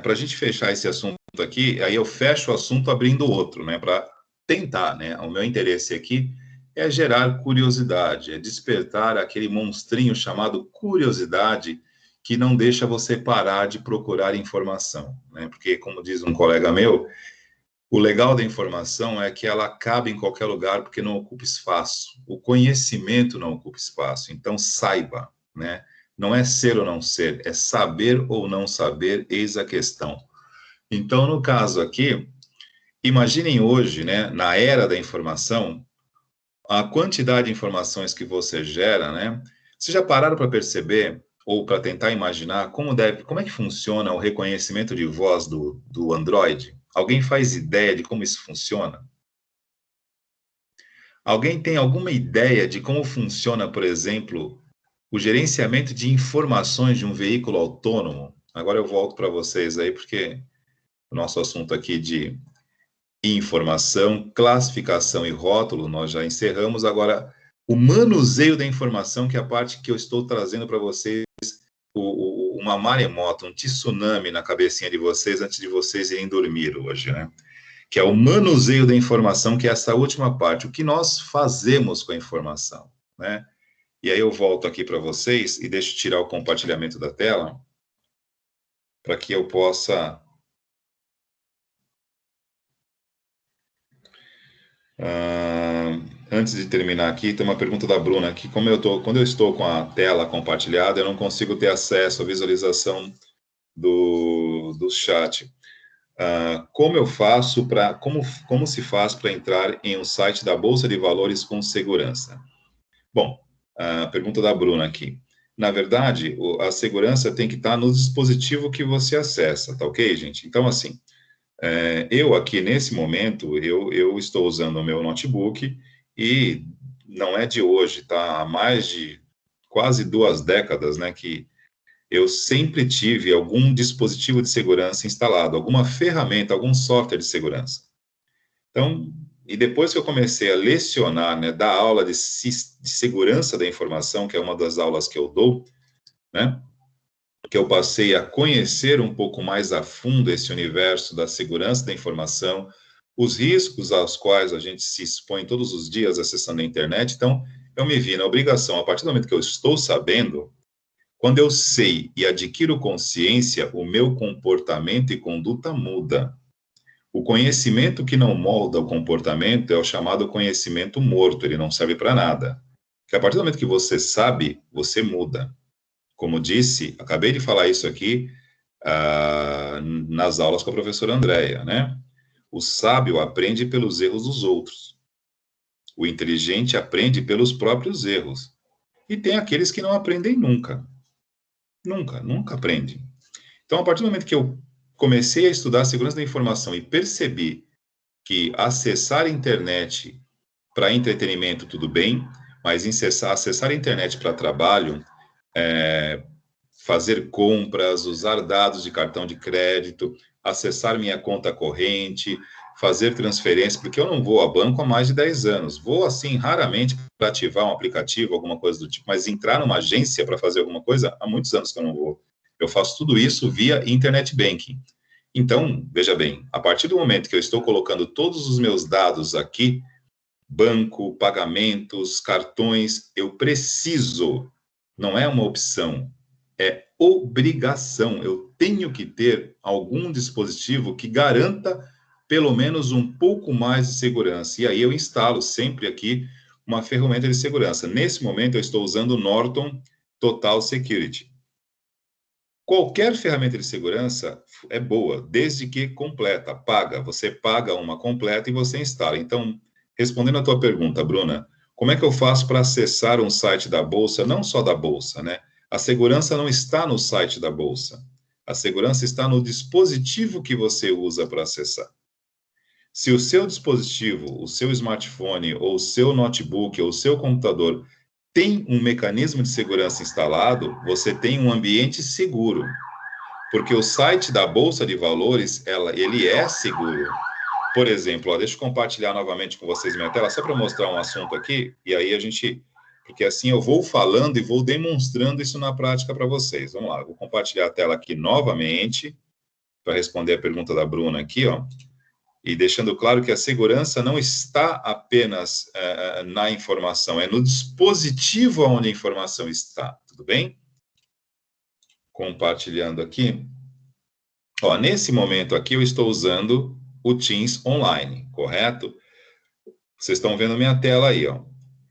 Para a gente fechar esse assunto aqui, aí eu fecho o assunto abrindo outro, né? Para tentar, né? O meu interesse aqui é gerar curiosidade, é despertar aquele monstrinho chamado curiosidade que não deixa você parar de procurar informação, né? Porque, como diz um colega meu, o legal da informação é que ela cabe em qualquer lugar porque não ocupa espaço. O conhecimento não ocupa espaço. Então, saiba, né? Não é ser ou não ser, é saber ou não saber, eis a questão. Então, no caso aqui, imaginem hoje, né, na era da informação, a quantidade de informações que você gera, né? Vocês já pararam para perceber ou para tentar imaginar como é que funciona o reconhecimento de voz do Android? Alguém faz ideia de como isso funciona? Alguém tem alguma ideia de como funciona, por exemplo, o gerenciamento de informações de um veículo autônomo? Agora eu volto para vocês aí, porque o nosso assunto aqui de informação, classificação e rótulo, nós já encerramos. Agora, o manuseio da informação, que é a parte que eu estou trazendo para vocês, uma maremoto, um tsunami na cabecinha de vocês antes de vocês irem dormir hoje, né? Que é o manuseio da informação, que é essa última parte, o que nós fazemos com a informação, né? E aí eu volto aqui para vocês e deixo tirar o compartilhamento da tela para que eu possa antes de terminar aqui, tem uma pergunta da Bruna, que quando eu estou com a tela compartilhada, eu não consigo ter acesso à visualização do chat. Como eu faço como se faz para entrar em um site da Bolsa de Valores com segurança? Bom, a pergunta da Bruna aqui. Na verdade, a segurança tem que estar no dispositivo que você acessa, tá ok, gente? Então, assim, eu aqui, nesse momento, eu estou usando o meu notebook e não é de hoje, tá? Há mais de quase 2 décadas, né, que eu sempre tive algum dispositivo de segurança instalado, alguma ferramenta, algum software de segurança. Então, e depois que eu comecei a lecionar, né, dar aula de segurança da informação, que é uma das aulas que eu dou, né, que eu passei a conhecer um pouco mais a fundo esse universo da segurança da informação, os riscos aos quais a gente se expõe todos os dias acessando a internet. Então, eu me vi na obrigação, a partir do momento que eu estou sabendo, quando eu sei e adquiro consciência, o meu comportamento e conduta muda. O conhecimento que não molda o comportamento é o chamado conhecimento morto, ele não serve para nada. Porque a partir do momento que você sabe, você muda. Como disse, acabei de falar isso aqui nas aulas com a professora Andréia, né? O sábio aprende pelos erros dos outros. O inteligente aprende pelos próprios erros. E tem aqueles que não aprendem nunca. Nunca, nunca aprendem. Então, a partir do momento que eu comecei a estudar a segurança da informação e percebi que acessar a internet para entretenimento, tudo bem, mas acessar a internet para trabalho, fazer compras, usar dados de cartão de crédito, acessar minha conta corrente, fazer transferência, porque eu não vou a banco há mais de 10 anos. Vou, assim, raramente para ativar um aplicativo, alguma coisa do tipo, mas entrar numa agência para fazer alguma coisa, há muitos anos que eu não vou. Eu faço tudo isso via internet banking. Então, veja bem, a partir do momento que eu estou colocando todos os meus dados aqui, banco, pagamentos, cartões, eu preciso, não é uma opção, é obrigação. Eu tenho que ter algum dispositivo que garanta pelo menos um pouco mais de segurança. E aí eu instalo sempre aqui uma ferramenta de segurança. Nesse momento eu estou usando o Norton Total Security. Qualquer ferramenta de segurança é boa, desde que completa, paga. Você paga uma completa e você instala. Então, respondendo a tua pergunta, Bruna, como é que eu faço para acessar um site da Bolsa, não só da Bolsa, né? A segurança não está no site da Bolsa. A segurança está no dispositivo que você usa para acessar. Se o seu dispositivo, o seu smartphone, ou o seu notebook, ou o seu computador tem um mecanismo de segurança instalado, você tem um ambiente seguro. Porque o site da Bolsa de Valores, ele é seguro. Por exemplo, ó, deixa eu compartilhar novamente com vocês minha tela, só para mostrar um assunto aqui, e aí a gente... Porque assim eu vou falando e vou demonstrando isso na prática para vocês. Vamos lá, vou compartilhar a tela aqui novamente, para responder a pergunta da Bruna aqui, ó. E deixando claro que a segurança não está apenas na informação, é no dispositivo onde a informação está, tudo bem? Compartilhando aqui. Ó, nesse momento aqui eu estou usando o Teams Online, correto? Vocês estão vendo minha tela aí, ó.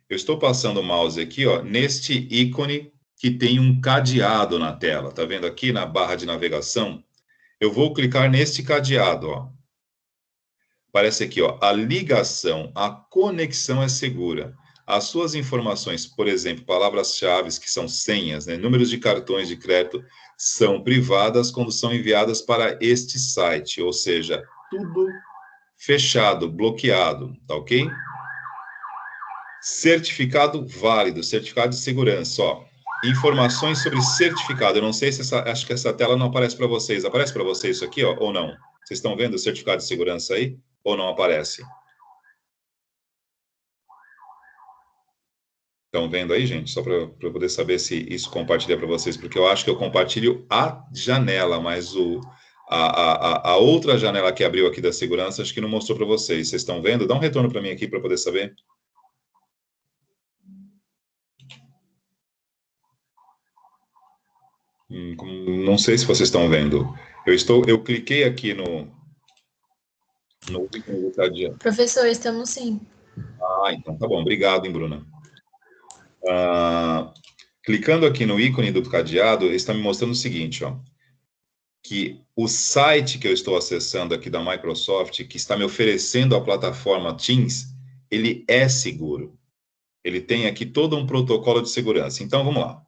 Eu estou passando o mouse aqui, ó, neste ícone que tem um cadeado na tela. Tá vendo aqui na barra de navegação? Eu vou clicar neste cadeado, ó. Aparece aqui, ó, a ligação, a conexão é segura. As suas informações, por exemplo, palavras-chave, que são senhas, né, números de cartões de crédito, são privadas quando são enviadas para este site, ou seja, tudo fechado, bloqueado, tá ok? Certificado válido, certificado de segurança, ó. Informações sobre certificado. Eu não sei se acho que essa tela não aparece para vocês. Aparece para vocês isso aqui, ó, ou não? Vocês estão vendo o certificado de segurança aí? Ou não aparece? Estão vendo aí, gente? Só para eu poder saber se isso compartilha para vocês, porque eu acho que eu compartilho a janela, mas a outra janela que abriu aqui da segurança, acho que não mostrou para vocês. Vocês estão vendo? Dá um retorno para mim aqui para poder saber. Não sei se vocês estão vendo. Eu cliquei aqui no ícone do cadeado. Professor, estamos sim. Ah, então tá bom. Obrigado, hein, Bruna. Clicando aqui no ícone do cadeado, ele está me mostrando o seguinte, ó, que o site que eu estou acessando aqui da Microsoft, que está me oferecendo a plataforma Teams, ele é seguro. Ele tem aqui todo um protocolo de segurança. Então, vamos lá.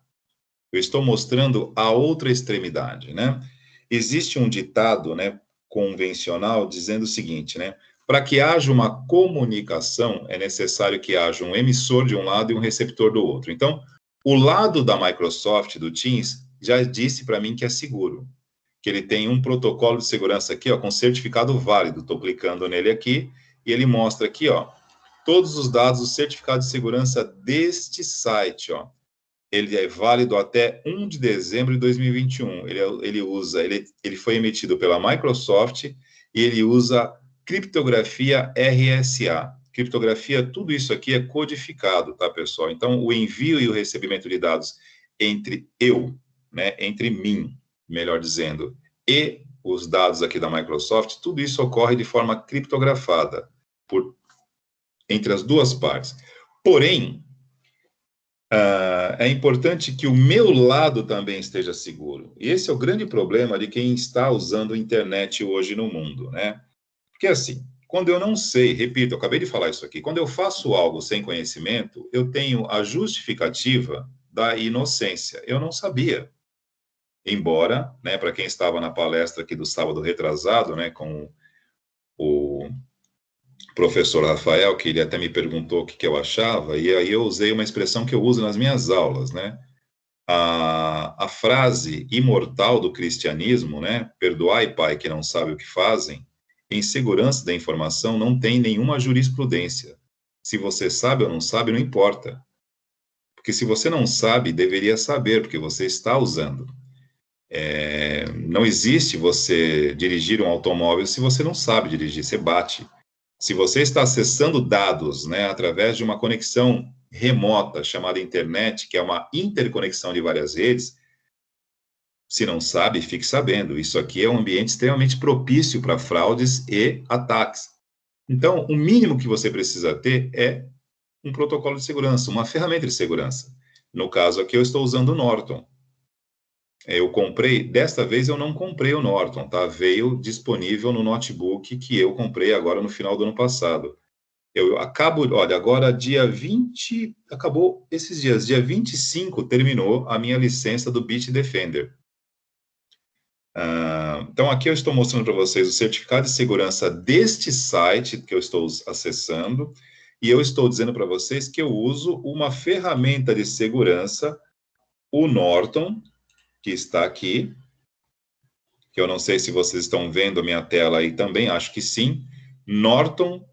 Eu estou mostrando a outra extremidade, né? Existe um ditado, né, convencional dizendo o seguinte, né? Para que haja uma comunicação, é necessário que haja um emissor de um lado e um receptor do outro. Então, o lado da Microsoft, do Teams, já disse para mim que é seguro, que ele tem um protocolo de segurança aqui, ó, com certificado válido. Estou clicando nele aqui e ele mostra aqui, ó, todos os dados do certificado de segurança deste site, ó. Ele é válido até 1 de dezembro de 2021. Ele foi emitido pela Microsoft e ele usa criptografia RSA. Criptografia, tudo isso aqui é codificado, tá, pessoal? Então, o envio e o recebimento de dados entre eu, né, entre mim, melhor dizendo, e os dados aqui da Microsoft, tudo isso ocorre de forma criptografada entre as duas partes. Porém, é importante que o meu lado também esteja seguro. E esse é o grande problema de quem está usando a internet hoje no mundo, né? Porque assim, quando eu não sei, repito, eu acabei de falar isso aqui, quando eu faço algo sem conhecimento, eu tenho a justificativa da inocência. Eu não sabia. Embora, né, para quem estava na palestra aqui do sábado retrasado, né, com o professor Rafael, que ele até me perguntou o que eu achava, e aí eu usei uma expressão que eu uso nas minhas aulas, né? A frase imortal do cristianismo, né? Perdoai, Pai, que não sabe o que fazem, em segurança da informação não tem nenhuma jurisprudência. Se você sabe ou não sabe, não importa. Porque se você não sabe, deveria saber, porque você está usando. Não existe você dirigir um automóvel se você não sabe dirigir, você bate. Se você está acessando dados, né, através de uma conexão remota chamada internet, que é uma interconexão de várias redes, se não sabe, fique sabendo. Isso aqui é um ambiente extremamente propício para fraudes e ataques. Então, o mínimo que você precisa ter é um protocolo de segurança, uma ferramenta de segurança. No caso aqui, eu estou usando o Norton. Eu comprei, desta vez eu não comprei o Norton, tá? Veio disponível no notebook que eu comprei agora no final do ano passado. Eu acabo, olha, agora dia 20, acabou esses dias, dia 25 terminou a minha licença do Bitdefender. Então aqui eu estou mostrando para vocês o certificado de segurança deste site que eu estou acessando, e eu estou dizendo para vocês que eu uso uma ferramenta de segurança, o Norton, que está aqui, que eu não sei se vocês estão vendo a minha tela aí também, acho que sim. Norton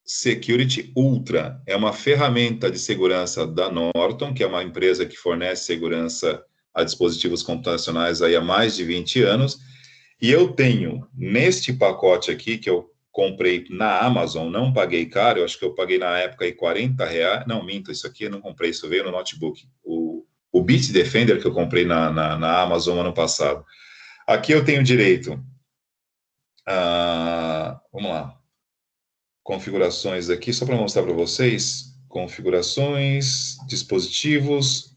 Security Ultra é uma ferramenta de segurança da Norton, que é uma empresa que fornece segurança a dispositivos computacionais aí há mais de 20 anos, e eu tenho neste pacote aqui, que eu comprei na Amazon, não paguei caro, eu acho que eu paguei na época aí R$ 40, não, minto, isso aqui eu não comprei, isso veio no notebook, o Bitdefender que eu comprei na Amazon ano passado. Aqui eu tenho direito a, vamos lá, configurações aqui, só para mostrar para vocês, configurações, dispositivos.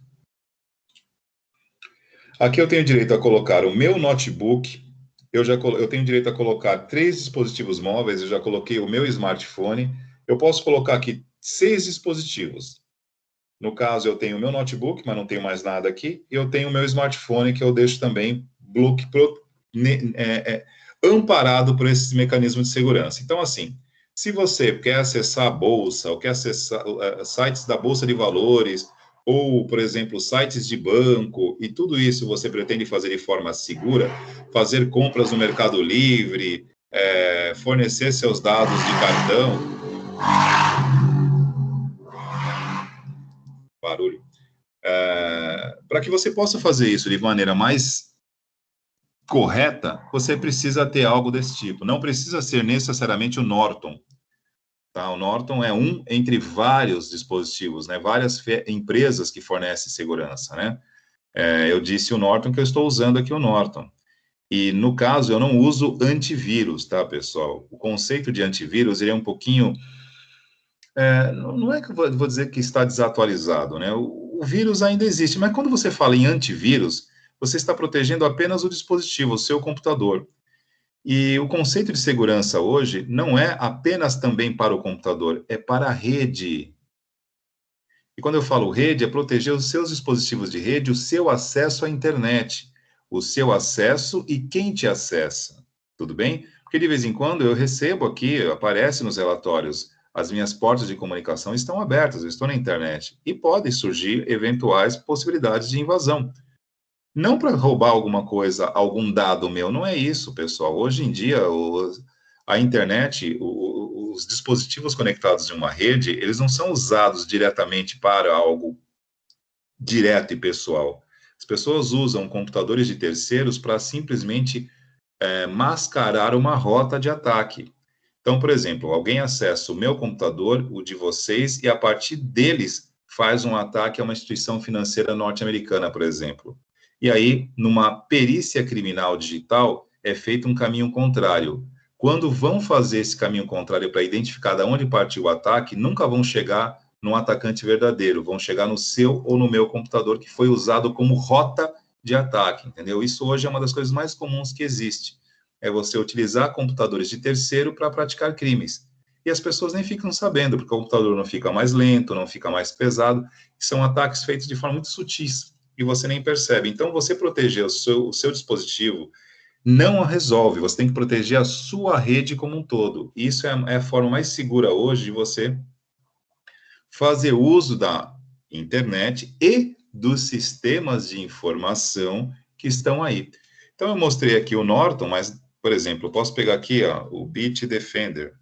Aqui eu tenho direito a colocar o meu notebook, eu tenho direito a colocar 3 dispositivos móveis, eu já coloquei o meu smartphone, eu posso colocar aqui 6 dispositivos. No caso, eu tenho o meu notebook, mas não tenho mais nada aqui, e eu tenho o meu smartphone, que eu deixo também amparado por esses mecanismos de segurança. Então, assim, se você quer acessar a bolsa, ou quer acessar sites da Bolsa de Valores, ou, por exemplo, sites de banco, e tudo isso você pretende fazer de forma segura, fazer compras no Mercado Livre, fornecer seus dados de cartão, barulho, para que você possa fazer isso de maneira mais correta, você precisa ter algo desse tipo. Não precisa ser necessariamente o Norton. Tá? O Norton é um entre vários dispositivos, né? Várias empresas que fornecem segurança, né? Eu disse o Norton que eu estou usando aqui o Norton. E, no caso, eu não uso antivírus, tá, pessoal? O conceito de antivírus, ele é um pouquinho... não é que eu vou dizer que está desatualizado, né? O vírus ainda existe, mas quando você fala em antivírus, você está protegendo apenas o dispositivo, o seu computador. E o conceito de segurança hoje não é apenas também para o computador, é para a rede. E quando eu falo rede, é proteger os seus dispositivos de rede, o seu acesso à internet, o seu acesso e quem te acessa. Tudo bem? Porque de vez em quando eu recebo aqui, aparece nos relatórios, as minhas portas de comunicação estão abertas, eu estou na internet. E podem surgir eventuais possibilidades de invasão. Não para roubar alguma coisa, algum dado meu, não é isso, pessoal. Hoje em dia, a internet, os dispositivos conectados em uma rede, eles não são usados diretamente para algo direto e pessoal. As pessoas usam computadores de terceiros para simplesmente mascarar uma rota de ataque. Então, por exemplo, alguém acessa o meu computador, o de vocês, e a partir deles faz um ataque a uma instituição financeira norte-americana, por exemplo. E aí, numa perícia criminal digital, é feito um caminho contrário. Quando vão fazer esse caminho contrário para identificar de onde partiu o ataque, nunca vão chegar no atacante verdadeiro, vão chegar no seu ou no meu computador que foi usado como rota de ataque, entendeu? Isso hoje é uma das coisas mais comuns que existe. É você utilizar computadores de terceiro para praticar crimes. E as pessoas nem ficam sabendo, porque o computador não fica mais lento, não fica mais pesado, são ataques feitos de forma muito sutis e você nem percebe. Então, você proteger o seu dispositivo não a resolve, você tem que proteger a sua rede como um todo. Isso é a forma mais segura hoje de você fazer uso da internet e dos sistemas de informação que estão aí. Então, eu mostrei aqui o Norton, mas Por exemplo, eu posso pegar aqui, ó, o Bitdefender.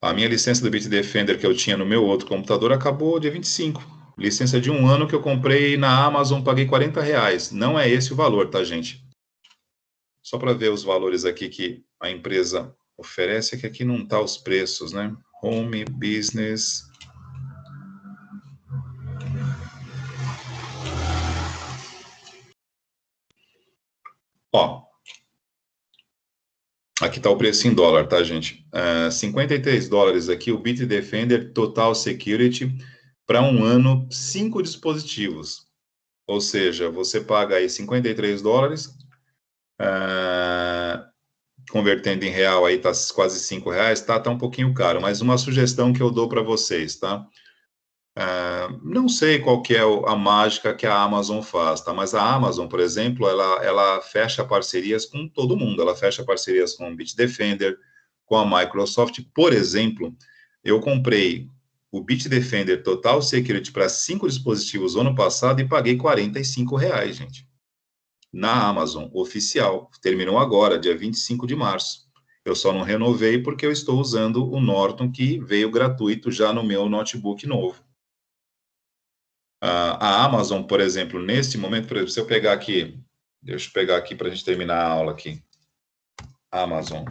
A minha licença do Bitdefender que eu tinha no meu outro computador acabou dia 25. Licença de 1 ano que eu comprei na Amazon, paguei R$ 40. Não é esse o valor, tá, gente? Só para ver os valores aqui que a empresa oferece, é que aqui não tá os preços, né? Home, Business. Ó, aqui tá o preço em dólar, tá, gente? $53 aqui, o Bitdefender Total Security para 1 ano, 5 dispositivos. Ou seja, você paga aí $53, convertendo em real aí tá quase R$ 5, tá um pouquinho caro, mas uma sugestão que eu dou para vocês, tá? Não sei qual que é a mágica que a Amazon faz, tá? Mas a Amazon, por exemplo, ela fecha parcerias com todo mundo. Ela fecha parcerias com o Bitdefender, com a Microsoft. Por exemplo, eu comprei o Bitdefender Total Security para 5 dispositivos ano passado e paguei R$ 45, gente. Na Amazon, oficial. Terminou agora, dia 25 de março. Eu só não renovei porque eu estou usando o Norton, que veio gratuito já no meu notebook novo. A Amazon, por exemplo, neste momento, por exemplo, se eu pegar aqui, deixa eu pegar aqui para a gente terminar a aula aqui. Amazon.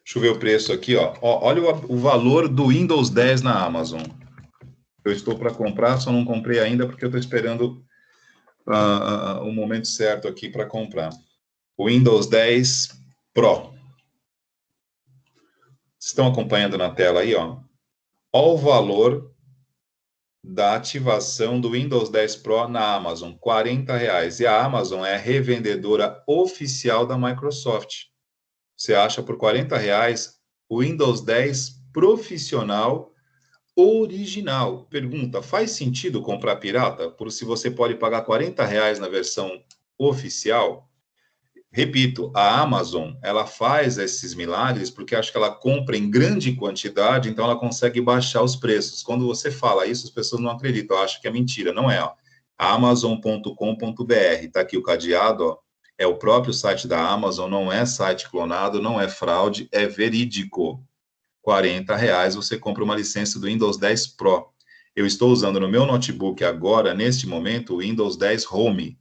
Deixa eu ver o preço aqui, ó. Olha o valor do Windows 10 na Amazon. Eu estou para comprar, só não comprei ainda porque eu estou esperando o momento certo aqui para comprar. O Windows 10 Pro. Estão acompanhando na tela aí, ó. Olha o valor da ativação do Windows 10 Pro na Amazon, R$ 40. E a Amazon é a revendedora oficial da Microsoft. Você acha por R$ 40 o Windows 10 profissional original. Pergunta, faz sentido comprar pirata? Por se você pode pagar R$ 40 na versão oficial? Repito, a Amazon, ela faz esses milagres porque acho que ela compra em grande quantidade, então ela consegue baixar os preços. Quando você fala isso, as pessoas não acreditam, acham que é mentira. Não é, ó. Amazon.com.br, tá aqui o cadeado, ó. É o próprio site da Amazon, não é site clonado, não é fraude, é verídico. R$ 40 você compra uma licença do Windows 10 Pro. Eu estou usando no meu notebook agora, neste momento, o Windows 10 Home,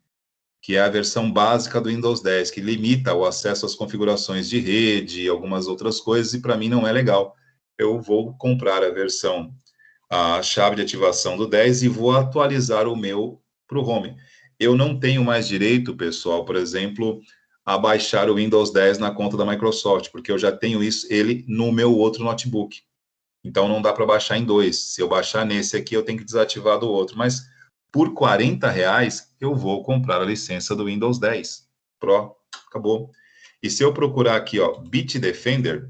que é a versão básica do Windows 10, que limita o acesso às configurações de rede e algumas outras coisas, e para mim não é legal. Eu vou comprar a chave de ativação do 10 e vou atualizar o meu para o Home. Eu não tenho mais direito, pessoal, por exemplo, a baixar o Windows 10 na conta da Microsoft, porque eu já tenho ele no meu outro notebook. Então não dá para baixar em dois. Se eu baixar nesse aqui, eu tenho que desativar do outro. Mas por R$ 40 eu vou comprar a licença do Windows 10 Pro. Acabou. E se eu procurar aqui, ó, Bitdefender,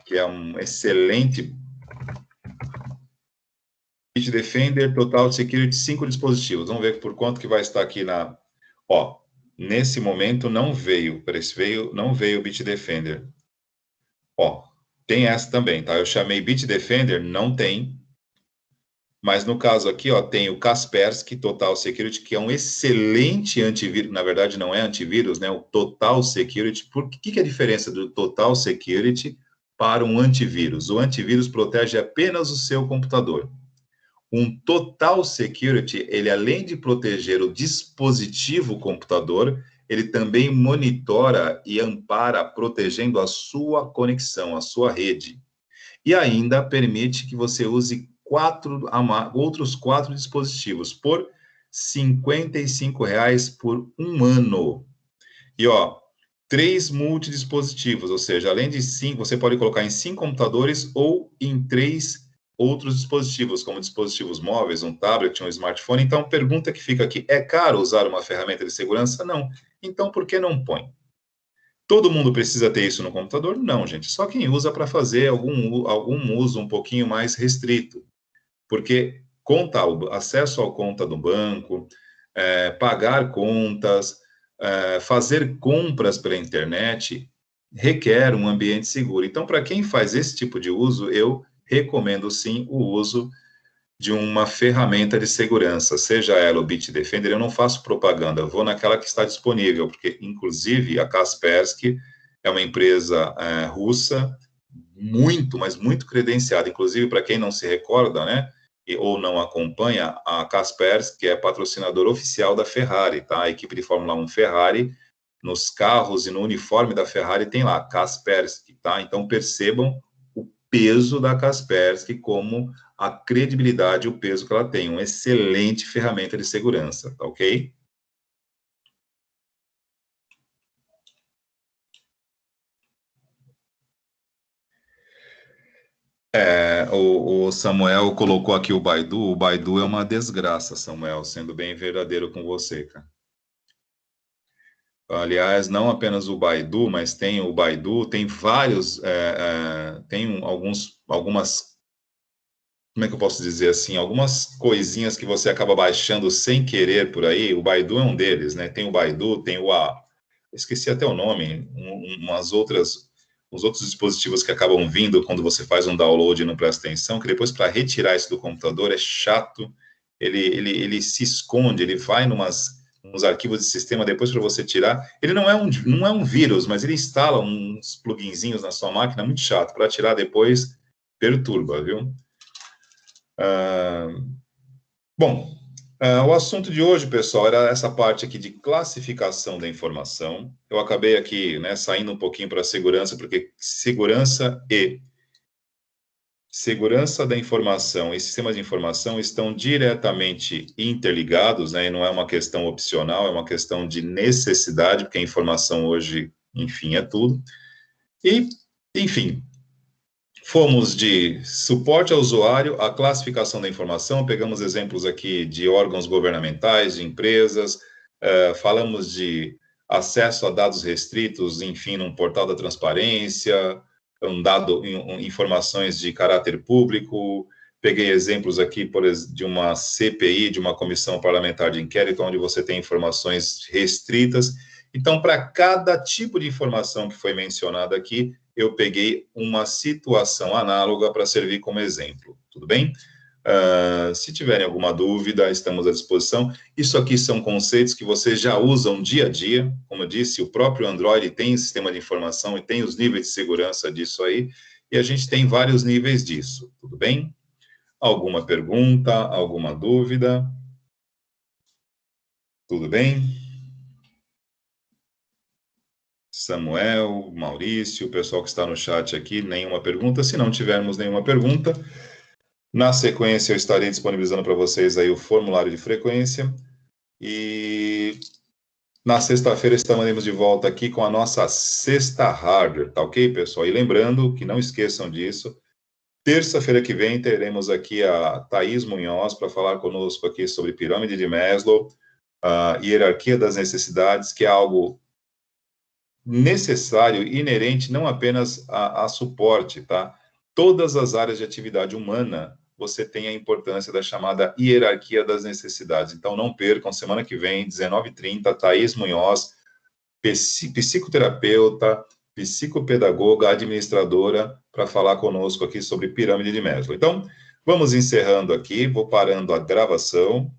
que é um excelente Bitdefender Total Security 5 dispositivos. Vamos ver por quanto que vai estar aqui na... Ó, nesse momento não veio, não veio o Bitdefender. Ó, tem essa também, tá? Eu chamei Bitdefender, não tem. Mas no caso aqui, ó, tem o Kaspersky Total Security, que é um excelente antivírus. Na verdade, não é antivírus, né? O Total Security. Por que é a diferença do Total Security para um antivírus? O antivírus protege apenas o seu computador. Um Total Security, ele além de proteger o dispositivo computador, ele também monitora e ampara, protegendo a sua conexão, a sua rede. E ainda permite que você use outros 4 dispositivos por R$ 55 por 1 ano. E, ó, 3 multidispositivos, ou seja, além de 5, você pode colocar em 5 computadores ou em 3 outros dispositivos, como dispositivos móveis, um tablet, um smartphone. Então, pergunta que fica aqui, é caro usar uma ferramenta de segurança? Não. Então, por que não põe? Todo mundo precisa ter isso no computador? Não, gente. Só quem usa para fazer algum uso um pouquinho mais restrito. Porque acesso à conta do banco, pagar contas, fazer compras pela internet, requer um ambiente seguro. Então, para quem faz esse tipo de uso, eu recomendo sim o uso de uma ferramenta de segurança, seja ela o Bitdefender. Eu não faço propaganda, eu vou naquela que está disponível, porque, inclusive, a Kaspersky é uma empresa russa muito, mas muito credenciada. Inclusive, para quem não se recorda, né, ou não acompanha, a Kaspersky é patrocinador oficial da Ferrari, tá? A equipe de Fórmula 1 Ferrari, nos carros e no uniforme da Ferrari tem lá, Kaspersky, tá? Então, percebam o peso da Kaspersky, como a credibilidade e o peso que ela tem. Uma excelente ferramenta de segurança, tá ok? O Samuel colocou aqui o Baidu é uma desgraça, Samuel, sendo bem verdadeiro com você, cara. Aliás, não apenas o Baidu, mas tem o Baidu, tem vários, tem algumas, como é que eu posso dizer assim, algumas coisinhas que você acaba baixando sem querer por aí. O Baidu é um deles, né? Tem o Baidu, tem esqueci até o nome, uns outros dispositivos que acabam vindo quando você faz um download e não presta atenção, que depois para retirar isso do computador é chato, ele se esconde, ele vai nos arquivos de sistema depois para você tirar. Ele não é um vírus, mas ele instala uns pluginzinhos na sua máquina, muito chato, para tirar depois perturba, viu? Bom, o assunto de hoje, pessoal, era essa parte aqui de classificação da informação. Eu acabei aqui, né, saindo um pouquinho para a segurança, porque segurança da informação e sistemas de informação estão diretamente interligados, né, e não é uma questão opcional, é uma questão de necessidade, porque a informação hoje, enfim, é tudo. E, enfim, fomos de suporte ao usuário, a classificação da informação, pegamos exemplos aqui de órgãos governamentais, de empresas, falamos de acesso a dados restritos, enfim, num portal da transparência, informações de caráter público. Peguei exemplos aqui, de uma CPI, de uma comissão parlamentar de inquérito, onde você tem informações restritas. Então, para cada tipo de informação que foi mencionada aqui, eu peguei uma situação análoga para servir como exemplo, tudo bem? Se tiverem alguma dúvida, estamos à disposição. Isso aqui são conceitos que vocês já usam dia a dia. Como eu disse, o próprio Android tem sistema de informação e tem os níveis de segurança disso aí, e a gente tem vários níveis disso, tudo bem? Alguma pergunta, alguma dúvida? Tudo bem? Samuel, Maurício, o pessoal que está no chat aqui, nenhuma pergunta. Se não tivermos nenhuma pergunta, na sequência eu estarei disponibilizando para vocês aí o formulário de frequência. E na sexta-feira estaremos de volta aqui com a nossa sexta hardware, tá ok, pessoal? E lembrando que não esqueçam disso, terça-feira que vem teremos aqui a Thaís Munhoz para falar conosco aqui sobre pirâmide de Maslow, a hierarquia das necessidades, que é algo necessário, inerente não apenas a suporte, tá? Todas as áreas de atividade humana, você tem a importância da chamada hierarquia das necessidades. Então, não percam, semana que vem, 19h30, Thaís Munhoz, psicoterapeuta, psicopedagoga, administradora, para falar conosco aqui sobre pirâmide de Maslow. Então, vamos encerrando aqui, vou parando a gravação.